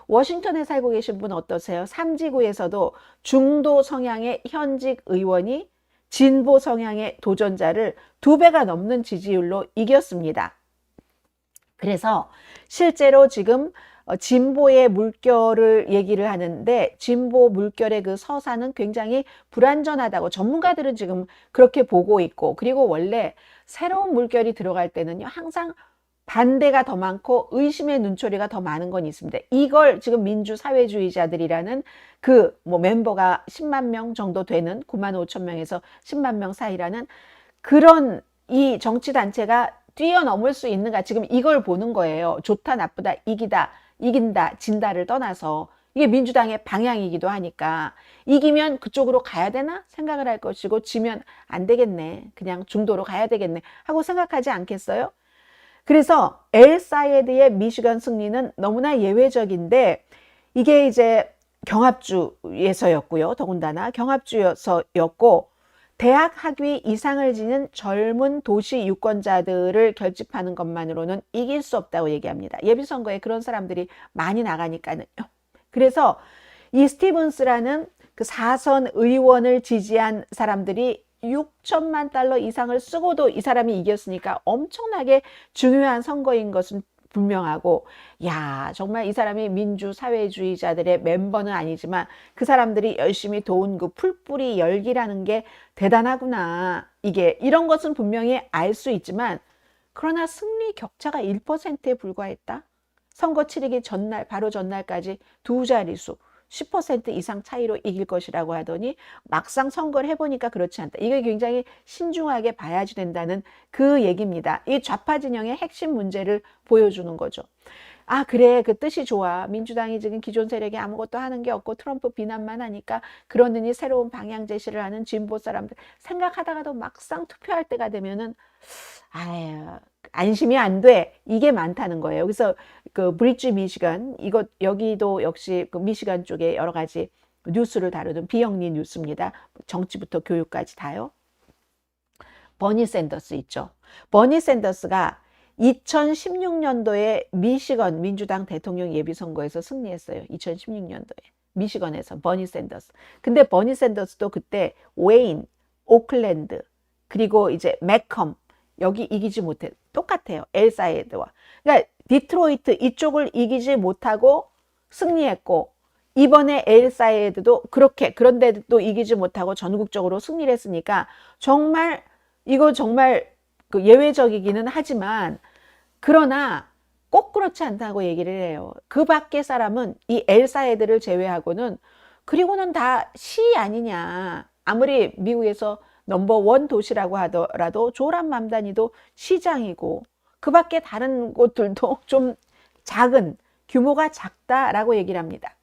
워싱턴에 살고 계신 분 어떠세요? 3지구에서도 중도 성향의 현직 의원이 진보 성향의 도전자를 2배가 넘는 지지율로 이겼습니다. 그래서 실제로 지금 진보의 물결을 얘기를 하는데, 진보 물결의 그 서사는 굉장히 불안전하다고 전문가들은 지금 그렇게 보고 있고, 그리고 원래 새로운 물결이 들어갈 때는요, 항상 반대가 더 많고 의심의 눈초리가 더 많은 건 있습니다. 이걸 지금 민주사회주의자들이라는 그 뭐 멤버가 10만 명 정도 되는 9만 5천 명에서 10만 명 사이라는 그런 이 정치단체가 뛰어넘을 수 있는가, 지금 이걸 보는 거예요. 좋다 나쁘다, 이긴다 진다를 떠나서 이게 민주당의 방향이기도 하니까, 이기면 그쪽으로 가야 되나 생각을 할 것이고, 지면 안 되겠네, 그냥 중도로 가야 되겠네 하고 생각하지 않겠어요? 그래서 엘사헤드의 미시건 승리는 너무나 예외적인데, 이게 이제 경합주에서였고요. 더군다나 경합주였고, 대학 학위 이상을 지닌 젊은 도시 유권자들을 결집하는 것만으로는 이길 수 없다고 얘기합니다. 예비선거에 그런 사람들이 많이 나가니까요. 그래서 이 스티븐스라는 그 4선 의원을 지지한 사람들이 6천만 달러 이상을 쓰고도 이 사람이 이겼으니까 엄청나게 중요한 선거인 것은 분명하고, 야, 정말 이 사람이 민주사회주의자들의 멤버는 아니지만 그 사람들이 열심히 도운 그 풀뿌리 열기라는 게 대단하구나. 이게 이런 것은 분명히 알 수 있지만, 그러나 승리 격차가 1%에 불과했다? 선거 치르기 전날, 바로 전날까지 두 자릿수 10% 이상 차이로 이길 것이라고 하더니 막상 선거를 해보니까 그렇지 않다. 이게 굉장히 신중하게 봐야지 된다는 그 얘기입니다. 이 좌파 진영의 핵심 문제를 보여주는 거죠. 아, 그래. 그 뜻이 좋아. 민주당이 지금 기존 세력이 아무것도 하는 게 없고 트럼프 비난만 하니까 그러느니 새로운 방향 제시를 하는 진보 사람들 생각하다가도 막상 투표할 때가 되면은 아유, 안심이 안 돼. 이게 많다는 거예요. 그래서 그 브리지 미시간, 이것 여기도 역시 그 미시간 쪽에 여러 가지 뉴스를 다루는 비영리 뉴스입니다. 정치부터 교육까지 다요. 버니 샌더스 있죠. 버니 샌더스가 2016년도에 미시건 민주당 대통령 예비선거에서 승리했어요. 2016년도에 미시건에서 버니 샌더스. 근데 버니 샌더스도 그때 웨인, 오클랜드, 그리고 이제 매컴 여기 이기지 못해. 똑같아요. 엘사이드와. 그러니까 디트로이트 이쪽을 이기지 못하고 승리했고 이번에 엘사이드도 그렇게 그런데도 이기지 못하고 전국적으로 승리를 했으니까 정말 이거 정말 그 예외적이기는 하지만 그러나 꼭 그렇지 않다고 얘기를 해요. 그 밖의 사람은 이 엘사이드를 제외하고는 그리고는 다 시 아니냐. 아무리 미국에서 넘버원 도시라고 하더라도 조란 맘다니도 시장이고 그 밖에 다른 곳들도 좀 작은 규모가 작다라고 얘기를 합니다.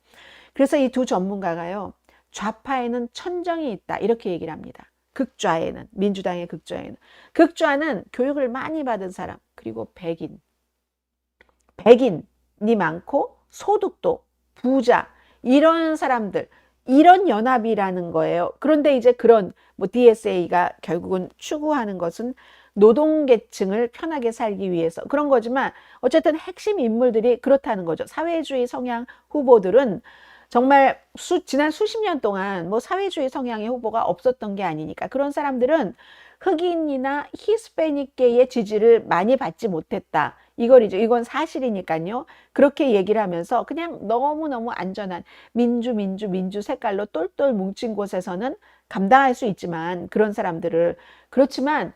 그래서 이 두 전문가가요. 좌파에는 천정이 있다 이렇게 얘기를 합니다. 극좌에는 민주당의 극좌에는 극좌는 교육을 많이 받은 사람 그리고 백인이 많고 소득도 부자 이런 사람들 이런 연합이라는 거예요. 그런데 이제 그런 뭐 DSA가 결국은 추구하는 것은 노동계층을 편하게 살기 위해서 그런 거지만 어쨌든 핵심 인물들이 그렇다는 거죠. 사회주의 성향 후보들은 정말 지난 수십 년 동안 뭐 사회주의 성향의 후보가 없었던 게 아니니까 그런 사람들은 흑인이나 히스패닉계의 지지를 많이 받지 못했다. 이건 사실이니까요. 그렇게 얘기를 하면서 그냥 너무너무 안전한 민주 색깔로 똘똘 뭉친 곳에서는 감당할 수 있지만 그런 사람들을 그렇지만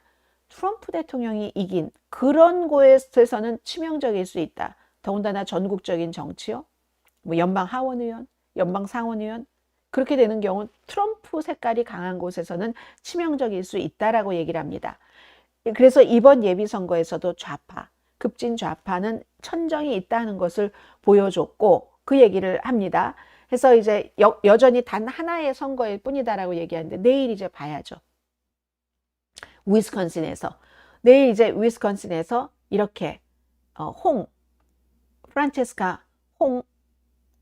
트럼프 대통령이 이긴 그런 곳에서는 치명적일 수 있다. 더군다나 전국적인 정치요. 뭐 연방 하원의원, 연방 상원의원 그렇게 되는 경우 트럼프 색깔이 강한 곳에서는 치명적일 수 있다라고 얘기를 합니다. 그래서 이번 예비선거에서도 좌파, 급진 좌파는 천정이 있다는 것을 보여줬고 그 얘기를 합니다. 그래서 이제 여전히 단 하나의 선거일 뿐이다라고 얘기하는데 내일 이제 봐야죠. 내일 이제 위스콘신에서 이렇게 프란체스카 홍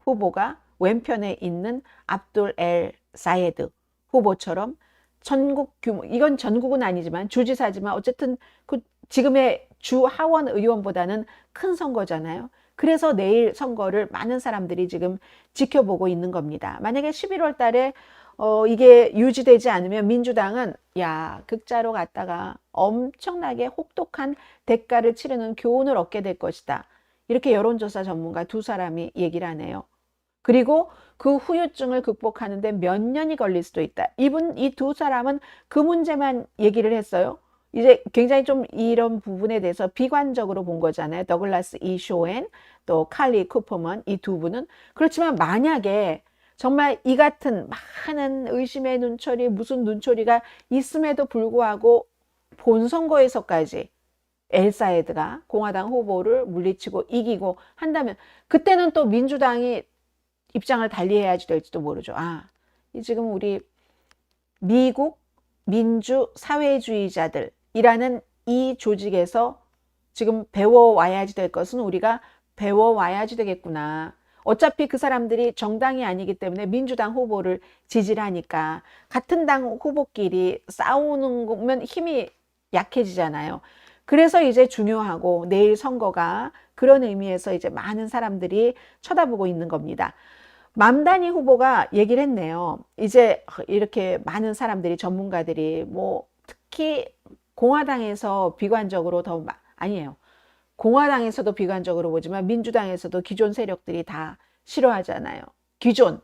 후보가 왼편에 있는 압둘 엘 사예드 후보처럼 전국 규모, 이건 전국은 아니지만 주지사지만 어쨌든 그 지금의 주 하원 의원보다는 큰 선거잖아요. 그래서 내일 선거를 많은 사람들이 지금 지켜보고 있는 겁니다. 만약에 11월 달에 이게 유지되지 않으면 민주당은 극자로 갔다가 엄청나게 혹독한 대가를 치르는 교훈을 얻게 될 것이다. 이렇게 여론조사 전문가 두 사람이 얘기를 하네요. 그리고 그 후유증을 극복하는데 몇 년이 걸릴 수도 있다. 이 두 사람은 그 문제만 얘기를 했어요. 이제 굉장히 좀 이런 부분에 대해서 비관적으로 본 거잖아요. 더글라스 이 쇼엔 또 칼리 쿠퍼먼 이 두 분은. 그렇지만 만약에 정말 이 같은 많은 의심의 눈초리 무슨 눈초리가 있음에도 불구하고 본선거에서까지 엘사이드가 공화당 후보를 물리치고 이기고 한다면 그때는 또 민주당이 입장을 달리해야지 될지도 모르죠. 지금 우리 미국 민주 사회주의자들이라는 이 조직에서 지금 배워와야지 될 것은 우리가 배워와야지 되겠구나. 어차피 그 사람들이 정당이 아니기 때문에 민주당 후보를 지지를 하니까 같은 당 후보끼리 싸우는 거면 힘이 약해지잖아요. 그래서 이제 중요하고 내일 선거가 그런 의미에서 이제 많은 사람들이 쳐다보고 있는 겁니다. 맘다니 후보가 얘기를 했네요. 이제 이렇게 많은 사람들이 전문가들이 뭐 특히 공화당에서 비관적으로 아니에요. 공화당에서도 비관적으로 보지만 민주당에서도 기존 세력들이 다 싫어하잖아요. 기존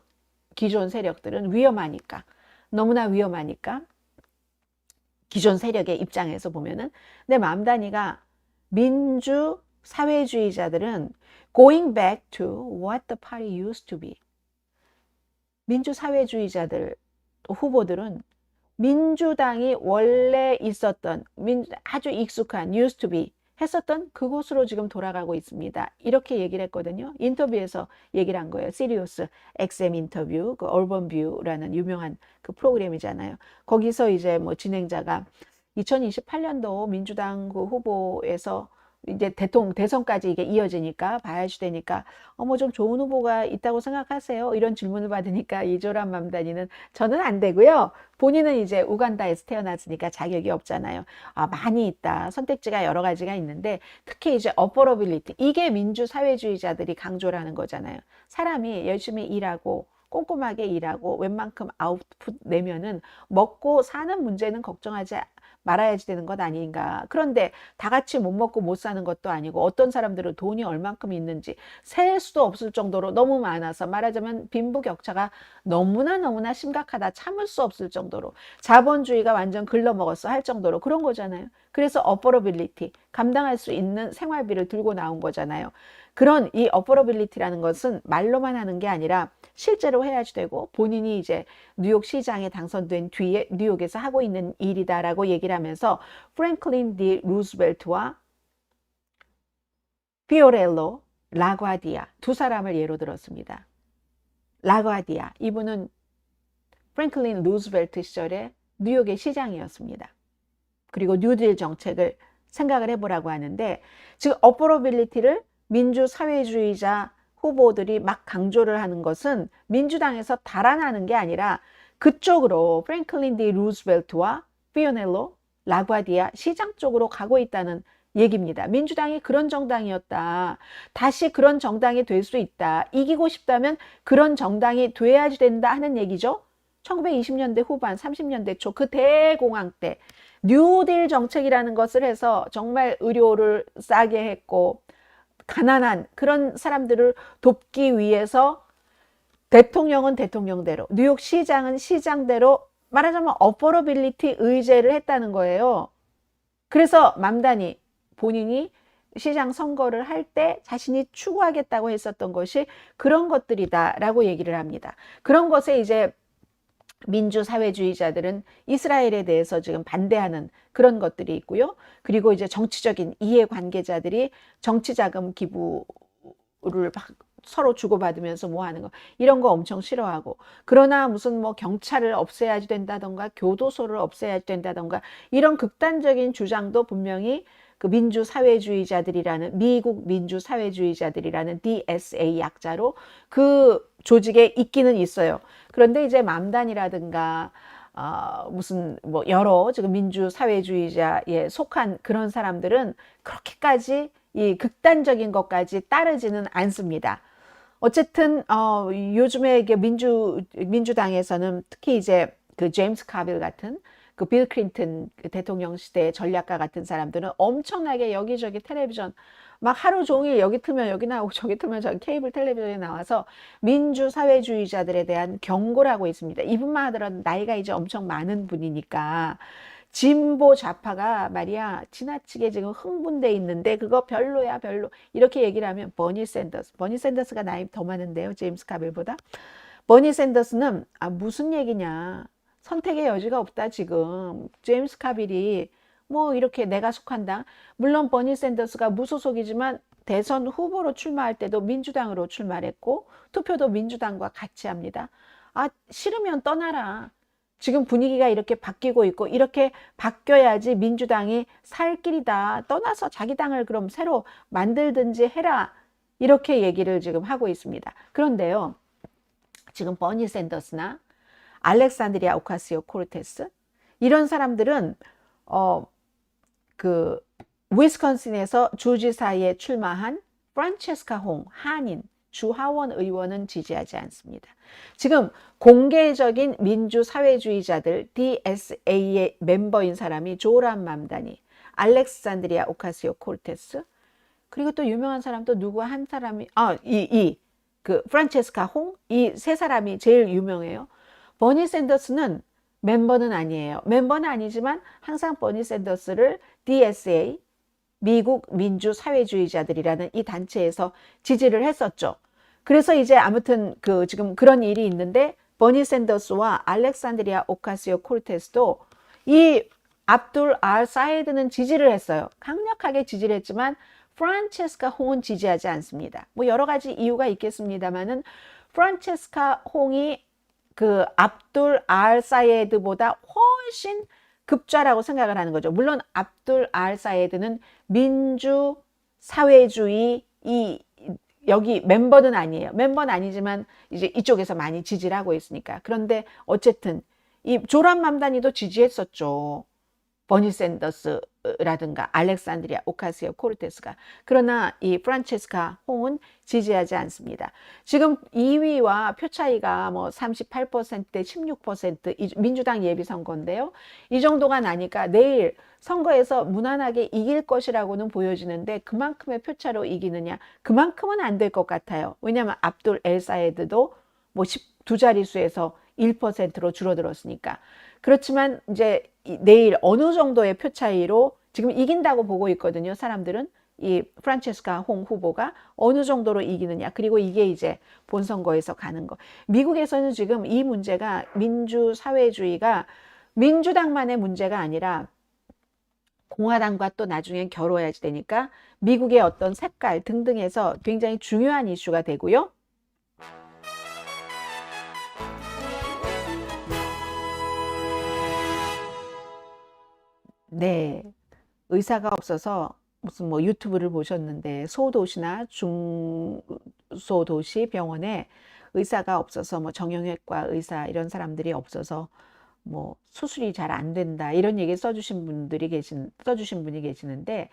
세력들은 위험하니까 너무나 위험하니까 기존 세력의 입장에서 보면은 근데 맘다니가 민주 사회주의자들은 Going back to what the party used to be. 민주사회주의자들 후보들은 민주당이 원래 있었던 아주 익숙한 used to be 했었던 그곳으로 지금 돌아가고 있습니다. 이렇게 얘기를 했거든요. 인터뷰에서 얘기를 한 거예요. 시리우스 XM 인터뷰, 그 얼번 뷰라는 유명한 그 프로그램이잖아요. 거기서 이제 뭐 진행자가 2028년도 민주당 그 후보에서 이제 대선까지 이게 이어지니까 봐야지 되니까 뭐 좀 좋은 후보가 있다고 생각하세요? 이런 질문을 받으니까 이조란 맘다니는 저는 안 되고요. 본인은 이제 우간다에서 태어났으니까 자격이 없잖아요. 많이 있다. 선택지가 여러 가지가 있는데 특히 이제 어퍼러빌리티 이게 민주사회주의자들이 강조를 하는 거잖아요. 사람이 열심히 일하고 꼼꼼하게 일하고 웬만큼 아웃풋 내면은 먹고 사는 문제는 걱정하지 말아야지 되는 것 아닌가. 그런데 다 같이 못 먹고 못 사는 것도 아니고 어떤 사람들은 돈이 얼만큼 있는지 셀 수도 없을 정도로 너무 많아서 말하자면 빈부격차가 너무나 심각하다. 참을 수 없을 정도로 자본주의가 완전 글러먹었어 할 정도로 그런 거잖아요. 그래서 어퍼러빌리티 감당할 수 있는 생활비를 들고 나온 거잖아요. 그런 이 어퍼러빌리티라는 것은 말로만 하는 게 아니라 실제로 해야지 되고 본인이 이제 뉴욕 시장에 당선된 뒤에 뉴욕에서 하고 있는 일이다라고 얘기를 하면서 프랭클린 디 루스벨트와 피오렐로 라과디아 두 사람을 예로 들었습니다. 라과디아 이분은 프랭클린 루스벨트 시절에 뉴욕의 시장이었습니다. 그리고 뉴딜 정책을 생각을 해보라고 하는데 지금 어퍼러빌리티를 민주사회주의자 후보들이 막 강조를 하는 것은 민주당에서 달아나는 게 아니라 그쪽으로 프랭클린 디 루스벨트와 피오넬로 라과디아 시장 쪽으로 가고 있다는 얘기입니다. 민주당이 그런 정당이었다. 다시 그런 정당이 될 수 있다. 이기고 싶다면 그런 정당이 돼야지 된다 하는 얘기죠. 1920년대 후반 30년대 초 그 대공황 때 뉴딜 정책이라는 것을 해서 정말 의료를 싸게 했고 가난한 그런 사람들을 돕기 위해서 대통령은 대통령대로 뉴욕 시장은 시장대로 말하자면 어퍼러빌리티 의제를 했다는 거예요. 그래서 맘다니 본인이 시장 선거를 할 때 자신이 추구하겠다고 했었던 것이 그런 것들이다라고 얘기를 합니다. 그런 것에 이제 민주사회주의자들은 이스라엘에 대해서 지금 반대하는 그런 것들이 있고요. 그리고 이제 정치적인 이해관계자들이 정치자금 기부를 서로 주고받으면서 뭐 하는 거 이런 거 엄청 싫어하고 그러나 무슨 뭐 경찰을 없애야 된다던가 교도소를 없애야 된다던가 이런 극단적인 주장도 분명히 그 민주사회주의자들이라는 미국 민주사회주의자들이라는 DSA 약자로 그 조직에 있기는 있어요. 그런데 이제 맘단이라든가 무슨 뭐 여러 지금 민주사회주의자에 속한 그런 사람들은 그렇게까지 이 극단적인 것까지 따르지는 않습니다. 어쨌든 요즘에 이게 민주당에서는 특히 이제 그 제임스 카빌 같은 그 빌 클린턴 대통령 시대의 전략가 같은 사람들은 엄청나게 여기저기 텔레비전 막 하루 종일 여기 틀면 여기 나오고 저기 틀면 저기 케이블 텔레비전에 나와서 민주사회주의자들에 대한 경고를 하고 있습니다. 이분만 하더라도 나이가 이제 엄청 많은 분이니까 진보 좌파가 말이야 지나치게 지금 흥분돼 있는데 그거 별로야 별로 이렇게 얘기를 하면 버니 샌더스가 나이 더 많은데요. 제임스 카빌보다. 버니 샌더스는 무슨 얘기냐. 선택의 여지가 없다 지금. 제임스 카빌이 뭐 이렇게 내가 속한다. 물론 버니 샌더스가 무소속이지만 대선 후보로 출마할 때도 민주당으로 출마를 했고 투표도 민주당과 같이 합니다. 싫으면 떠나라. 지금 분위기가 이렇게 바뀌고 있고 이렇게 바뀌어야지 민주당이 살 길이다. 떠나서 자기 당을 그럼 새로 만들든지 해라. 이렇게 얘기를 지금 하고 있습니다. 그런데요. 지금 버니 샌더스나 알렉산드리아 오카시오 코르테스 이런 사람들은 그 위스콘신에서 주지사에 출마한 프란체스카 홍 한인 주하원 의원은 지지하지 않습니다. 지금 공개적인 민주사회주의자들 DSA의 멤버인 사람이 조람 맘다니, 알렉산드리아 오카시오 코르테스, 그리고 또 유명한 사람 또 누구 한 사람이 그 프란체스카 홍 이 세 사람이 제일 유명해요. 버니 샌더스는 멤버는 아니에요. 멤버는 아니지만 항상 버니 샌더스를 DSA 미국 민주사회주의자들이라는 이 단체에서 지지를 했었죠. 그래서 이제 아무튼 그 지금 그런 일이 있는데 버니 샌더스와 알렉산드리아 오카시오 콜테스도 이 압둘 알 사이드는 지지를 했어요. 강력하게 지지를 했지만 프란체스카 홍은 지지하지 않습니다. 뭐 여러 가지 이유가 있겠습니다만은 프란체스카 홍이 그 압둘 알 사이드보다 훨씬 급좌라고 생각을 하는 거죠. 물론 압둘 알 사이드는 민주 사회주의 이 여기 멤버는 아니에요. 멤버는 아니지만 이제 이쪽에서 많이 지지를 하고 있으니까. 그런데 어쨌든 이 조란 맘다니도 지지했었죠. 버니 샌더스라든가 알렉산드리아 오카시오 코르테스가. 그러나 이 프란체스카 홍은 지지하지 않습니다. 지금 2위와 표 차이가 뭐 38%, 16% 민주당 예비선거인데요. 이 정도가 나니까 내일 선거에서 무난하게 이길 것이라고는 보여지는데 그만큼의 표차로 이기느냐? 그만큼은 안 될 것 같아요. 왜냐하면 압둘 엘 사이드도 뭐 두 자릿수에서 1%로 줄어들었으니까. 그렇지만 이제 내일 어느 정도의 표 차이로 지금 이긴다고 보고 있거든요. 사람들은 이 프란체스카 홍 후보가 어느 정도로 이기느냐. 그리고 이게 이제 본선거에서 가는 거. 미국에서는 지금 이 문제가 민주사회주의가 민주당만의 문제가 아니라 공화당과 또 나중엔 겨뤄야지 되니까 미국의 어떤 색깔 등등에서 굉장히 중요한 이슈가 되고요. 네, 의사가 없어서 무슨 뭐 유튜브를 보셨는데 소도시나 중소도시 병원에 의사가 없어서 뭐 정형외과 의사 이런 사람들이 없어서 뭐 수술이 잘 안 된다 이런 얘기 써주신 분이 계시는데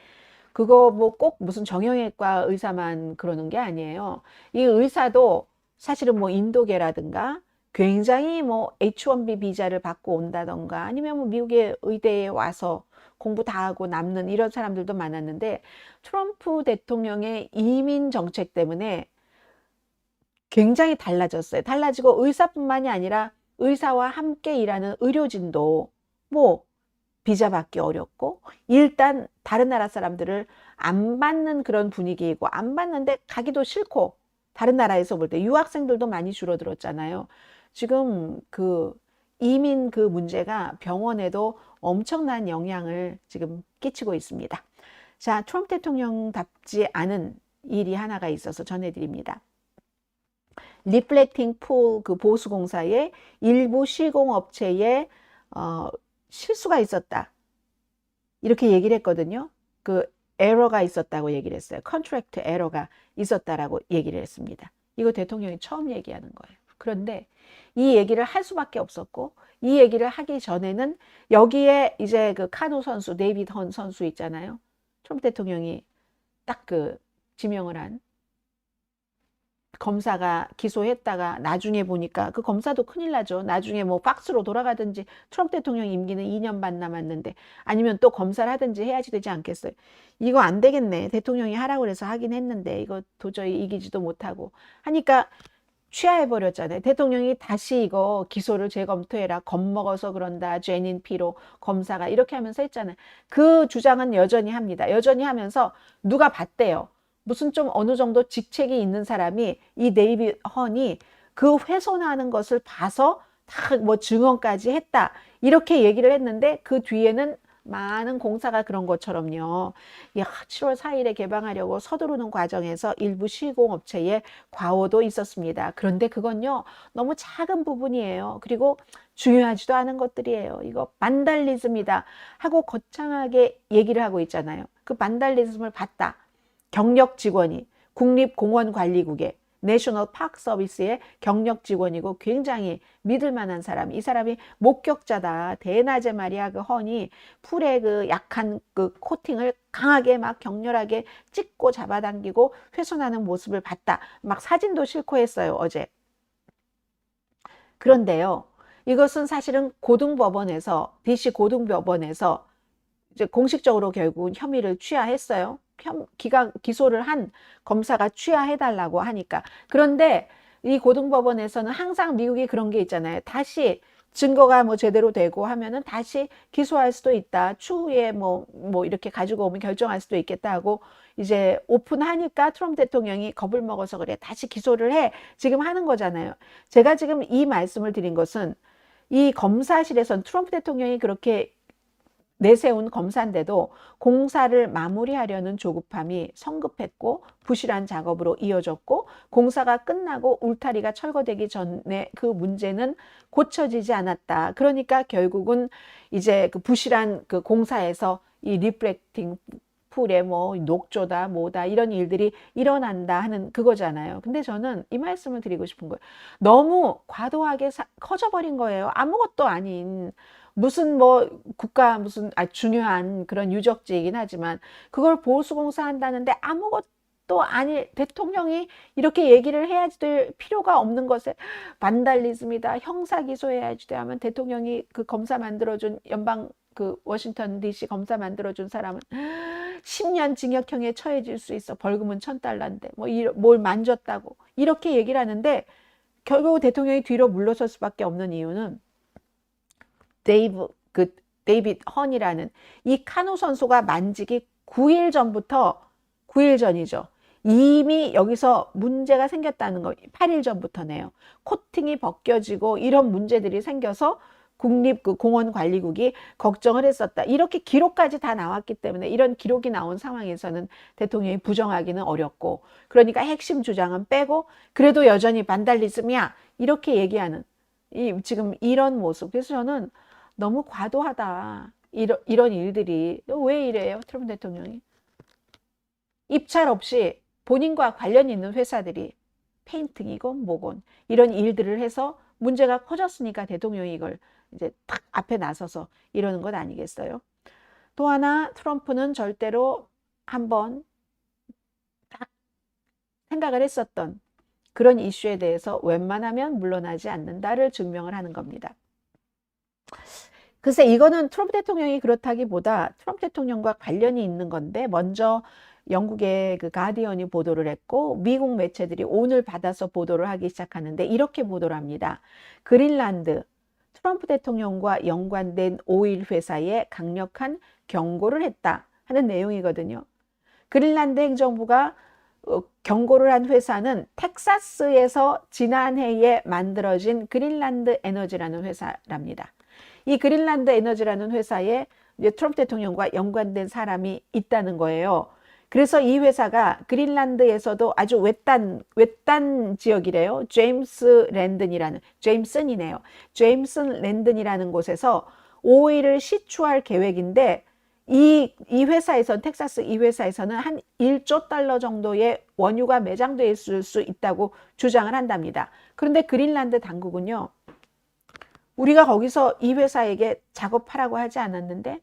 그거 뭐 꼭 무슨 정형외과 의사만 그러는 게 아니에요. 이 의사도 사실은 뭐 인도계라든가 굉장히 뭐 H1B 비자를 받고 온다던가 아니면 뭐 미국의 의대에 와서 공부 다 하고 남는 이런 사람들도 많았는데 트럼프 대통령의 이민 정책 때문에 굉장히 달라졌어요. 달라지고 의사뿐만이 아니라 의사와 함께 일하는 의료진도 뭐 비자 받기 어렵고 일단 다른 나라 사람들을 안 받는 그런 분위기이고 안 받는데 가기도 싫고 다른 나라에서 볼 때 유학생들도 많이 줄어들었잖아요. 지금 그 이민 그 문제가 병원에도 엄청난 영향을 지금 끼치고 있습니다. 자, 트럼프 대통령답지 않은 일이 하나가 있어서 전해드립니다. 리플렉팅 풀 그 보수공사의 일부 시공업체에 실수가 있었다. 이렇게 얘기를 했거든요. 그 에러가 있었다고 얘기를 했어요. 컨트랙트 에러가 있었다라고 얘기를 했습니다. 이거 대통령이 처음 얘기하는 거예요. 그런데 이 얘기를 할 수밖에 없었고 이 얘기를 하기 전에는 여기에 이제 그 카누 선수, 데이비드 헌 선수 있잖아요. 트럼프 대통령이 딱 그 지명을 한 검사가 기소했다가 나중에 보니까 그 검사도 큰일 나죠. 나중에 뭐 팍스로 돌아가든지 트럼프 대통령 임기는 2년 반 남았는데 아니면 또 검사를 하든지 해야지 되지 않겠어요. 이거 안 되겠네. 대통령이 하라고 그래서 하긴 했는데 이거 도저히 이기지도 못하고 하니까 취하해버렸잖아요. 대통령이 다시 이거 기소를 재검토해라. 겁먹어서 그런다. 죄닌 피로 검사가 이렇게 하면서 했잖아요. 그 주장은 여전히 합니다. 여전히 하면서 누가 봤대요. 무슨 좀 어느 정도 직책이 있는 사람이 이 데이비드 헌이 그 훼손하는 것을 봐서 다 뭐 증언까지 했다. 이렇게 얘기를 했는데 그 뒤에는 많은 공사가 그런 것처럼요. 7월 4일에 개방하려고 서두르는 과정에서 일부 시공업체에 과오도 있었습니다. 그런데 그건요. 너무 작은 부분이에요. 그리고 중요하지도 않은 것들이에요. 이거 반달리즘이다 하고 거창하게 얘기를 하고 있잖아요. 그 반달리즘을 봤다. 경력 직원이 국립공원관리국의 내셔널 파크 서비스의 경력 직원이고 굉장히 믿을 만한 사람. 이 사람이 목격자다. 대낮에 말이야 그 헌이 풀에 그 약한 그 코팅을 강하게 막 격렬하게 찍고 잡아당기고 훼손하는 모습을 봤다. 막 사진도 싣고 했어요 어제. 그런데요. 이것은 사실은 고등법원에서 DC 고등법원에서 이제 공식적으로 결국 혐의를 취하했어요. 기소를 한 검사가 취하해달라고 하니까. 그런데 이 고등법원에서는 항상 미국이 그런 게 있잖아요. 다시 증거가 뭐 제대로 되고 하면은 다시 기소할 수도 있다. 추후에 뭐 이렇게 가지고 오면 결정할 수도 있겠다 하고 이제 오픈하니까 트럼프 대통령이 겁을 먹어서 그래. 다시 기소를 해. 지금 하는 거잖아요. 제가 지금 이 말씀을 드린 것은 이 검사실에선 트럼프 대통령이 그렇게 내세운 검사인데도 공사를 마무리하려는 조급함이 성급했고 부실한 작업으로 이어졌고 공사가 끝나고 울타리가 철거되기 전에 그 문제는 고쳐지지 않았다. 그러니까 결국은 이제 그 부실한 그 공사에서 이 리프렉팅 풀에 뭐 녹조다 뭐다 이런 일들이 일어난다 하는 그거잖아요. 근데 저는 이 말씀을 드리고 싶은 거예요. 너무 과도하게 커져버린 거예요. 아무것도 아닌 무슨 뭐 국가 무슨 중요한 그런 유적지이긴 하지만 그걸 보수공사 한다는데 아무것도 아닐 대통령이 이렇게 얘기를 해야지 될 필요가 없는 것에 반달리즘이다 형사 기소해야지 돼 하면 대통령이 그 검사 만들어준 연방 그 워싱턴 DC 검사 만들어준 사람은 10년 징역형에 처해질 수 있어. 벌금은 $1,000인데 뭘 만졌다고 이렇게 얘기를 하는데 결국 대통령이 뒤로 물러설 수밖에 없는 이유는 데이빗 헌이라는 이 카누 선수가 만지기 9일 전부터 9일 전이죠. 이미 여기서 문제가 생겼다는 거 8일 전부터네요. 코팅이 벗겨지고 이런 문제들이 생겨서 국립공원관리국이 걱정을 했었다. 이렇게 기록까지 다 나왔기 때문에 이런 기록이 나온 상황에서는 대통령이 부정하기는 어렵고 그러니까 핵심 주장은 빼고 그래도 여전히 반달리즘이야 이렇게 얘기하는 지금 이런 모습. 그래서 저는 너무 과도하다. 이런 일들이 왜 이래요? 트럼프 대통령이 입찰 없이 본인과 관련 있는 회사들이 페인팅이건 뭐건 이런 일들을 해서 문제가 커졌으니까 대통령이 이걸 이제 탁 앞에 나서서 이러는 것 아니겠어요? 또 하나 트럼프는 절대로 한번 딱 생각을 했었던 그런 이슈에 대해서 웬만하면 물러나지 않는다를 증명을 하는 겁니다. 글쎄 이거는 트럼프 대통령이 그렇다기보다 트럼프 대통령과 관련이 있는 건데 먼저 영국의 그 가디언이 보도를 했고 미국 매체들이 오늘 받아서 보도를 하기 시작하는데 이렇게 보도를 합니다. 그린란드 트럼프 대통령과 연관된 오일 회사에 강력한 경고를 했다 하는 내용이거든요. 그린란드 행정부가 경고를 한 회사는 텍사스에서 지난해에 만들어진 그린란드 에너지라는 회사랍니다. 이 그린란드 에너지라는 회사에 이제 트럼프 대통령과 연관된 사람이 있다는 거예요. 그래서 이 회사가 그린란드에서도 아주 외딴 지역이래요. 제임슨 랜든이라는 곳에서 오일을 시추할 계획인데 이 회사에서 텍사스 이 회사에서는 한 1조 달러 정도의 원유가 매장돼 있을 수 있다고 주장을 한답니다. 그런데 그린란드 당국은요. 우리가 거기서 이 회사에게 작업하라고 하지 않았는데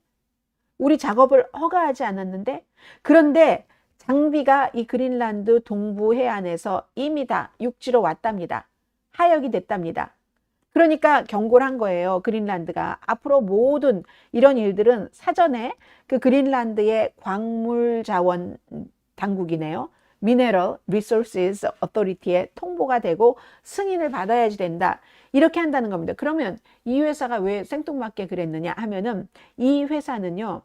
우리 작업을 허가하지 않았는데 그런데 장비가 이 그린란드 동부 해안에서 이미 다 육지로 왔답니다. 하역이 됐답니다. 그러니까 경고를 한 거예요. 그린란드가 앞으로 모든 이런 일들은 사전에 그 그린란드의 광물자원 당국이네요. Mineral Resources Authority에 통보가 되고 승인을 받아야지 된다. 이렇게 한다는 겁니다. 그러면 이 회사가 왜 생뚱맞게 그랬느냐 하면은 이 회사는요.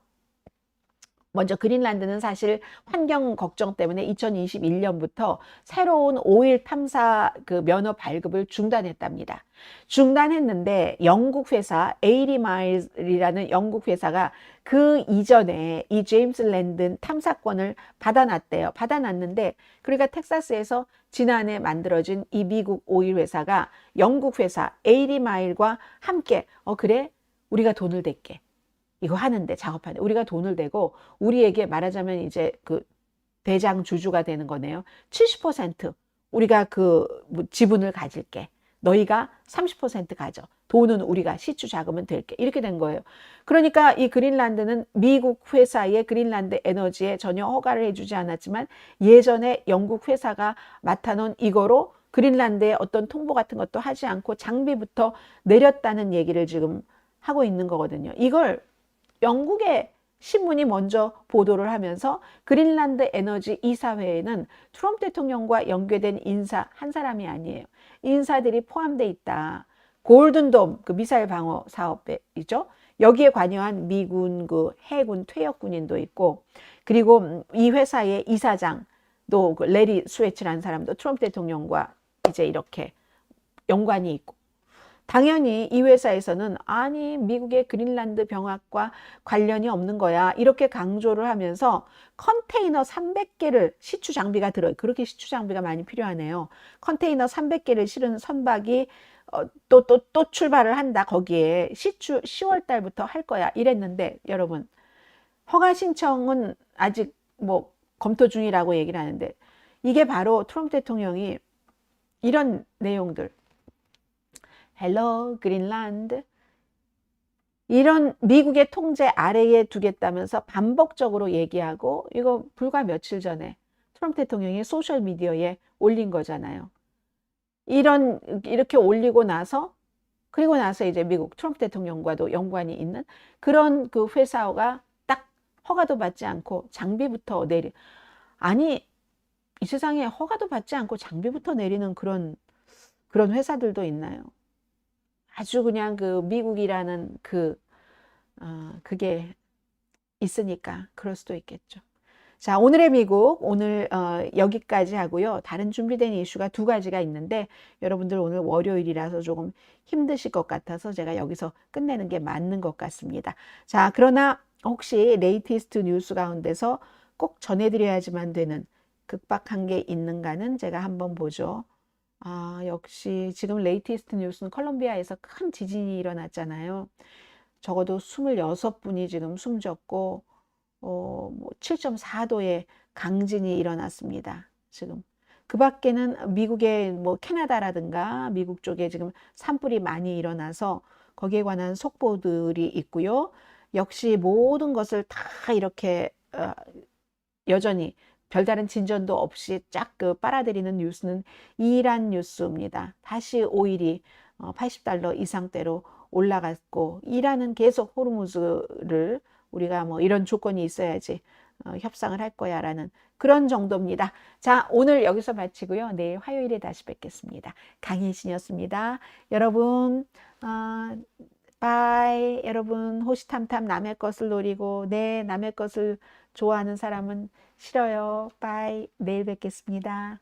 먼저 그린란드는 사실 환경 걱정 때문에 2021년부터 새로운 오일 탐사 그 면허 발급을 중단했답니다. 중단했는데 영국 회사 에이리 마일이라는 영국 회사가 그 이전에 이 제임스 랜든 탐사권을 받아놨대요. 받아놨는데 그러니까 텍사스에서 지난해 만들어진 이 미국 오일 회사가 영국 회사 에이리 마일과 함께 그래 우리가 돈을 댈게. 이거 하는데 작업하는데 우리가 돈을 대고 우리에게 말하자면 이제 그 대장 주주가 되는 거네요. 70% 우리가 그 지분을 가질게. 너희가 30% 가져. 돈은 우리가 시추 자금은 될게. 이렇게 된 거예요. 그러니까 이 그린란드는 미국 회사의 그린란드 에너지에 전혀 허가를 해주지 않았지만 예전에 영국 회사가 맡아놓은 이거로 그린란드에 어떤 통보 같은 것도 하지 않고 장비부터 내렸다는 얘기를 지금 하고 있는 거거든요. 이걸 영국의 신문이 먼저 보도를 하면서 그린란드 에너지 이사회에는 트럼프 대통령과 연계된 인사 한 사람이 아니에요. 인사들이 포함되어 있다. 골든돔 그 미사일 방어 사업이죠. 여기에 관여한 미군 그 해군 퇴역 군인도 있고, 그리고 이 회사의 이사장도 그 레리 스웨츠라는 사람도 트럼프 대통령과 이제 이렇게 연관이 있고, 당연히 이 회사에서는 아니 미국의 그린란드 병합과 관련이 없는 거야 이렇게 강조를 하면서 컨테이너 300개를 시추 장비가 들어요. 그렇게 시추 장비가 많이 필요하네요. 컨테이너 300개를 실은 선박이 또 출발을 한다. 거기에 시추 10월 달부터 할 거야 이랬는데, 여러분 허가 신청은 아직 뭐 검토 중이라고 얘기를 하는데, 이게 바로 트럼프 대통령이 이런 내용들, 헬로 그린란드 이런 미국의 통제 아래에 두겠다면서 반복적으로 얘기하고, 이거 불과 며칠 전에 트럼프 대통령이 소셜 미디어에 올린 거잖아요. 이렇게 올리고 나서, 그리고 나서 이제 미국 트럼프 대통령과도 연관이 있는 그런 그 회사가 딱 허가도 받지 않고 장비부터 아니 이 세상에 허가도 받지 않고 장비부터 내리는 그런 회사들도 있나요? 아주 그냥 그 미국이라는 그게 있으니까 그럴 수도 있겠죠. 자, 오늘의 미국 오늘 여기까지 하고요. 다른 준비된 이슈가 두 가지가 있는데, 여러분들 오늘 월요일이라서 조금 힘드실 것 같아서 제가 여기서 끝내는 게 맞는 것 같습니다. 자, 그러나 혹시 레이티스트 뉴스 가운데서 꼭 전해드려야지만 되는 급박한 게 있는가는 제가 한번 보죠. 역시 지금 레이티스트 뉴스는 콜롬비아에서 큰 지진이 일어났잖아요. 적어도 26분이 지금 숨졌고, 7.4도의 강진이 일어났습니다. 지금 그 밖에는 미국의 뭐 캐나다라든가 미국 쪽에 지금 산불이 많이 일어나서 거기에 관한 속보들이 있고요. 역시 모든 것을 다 이렇게 여전히 별다른 진전도 없이 쫙 빨아들이는 뉴스는 이란 뉴스입니다. 다시 오일이 $80 이상대로 올라갔고, 이란은 계속 호르무즈를 우리가 뭐 이런 조건이 있어야지 협상을 할 거야 라는 그런 정도입니다. 자, 오늘 여기서 마치고요. 내일 화요일에 다시 뵙겠습니다. 강혜신이었습니다. 여러분 바이. 여러분 호시탐탐 남의 것을 노리고 남의 것을 좋아하는 사람은 싫어요. 바이. 내일 뵙겠습니다.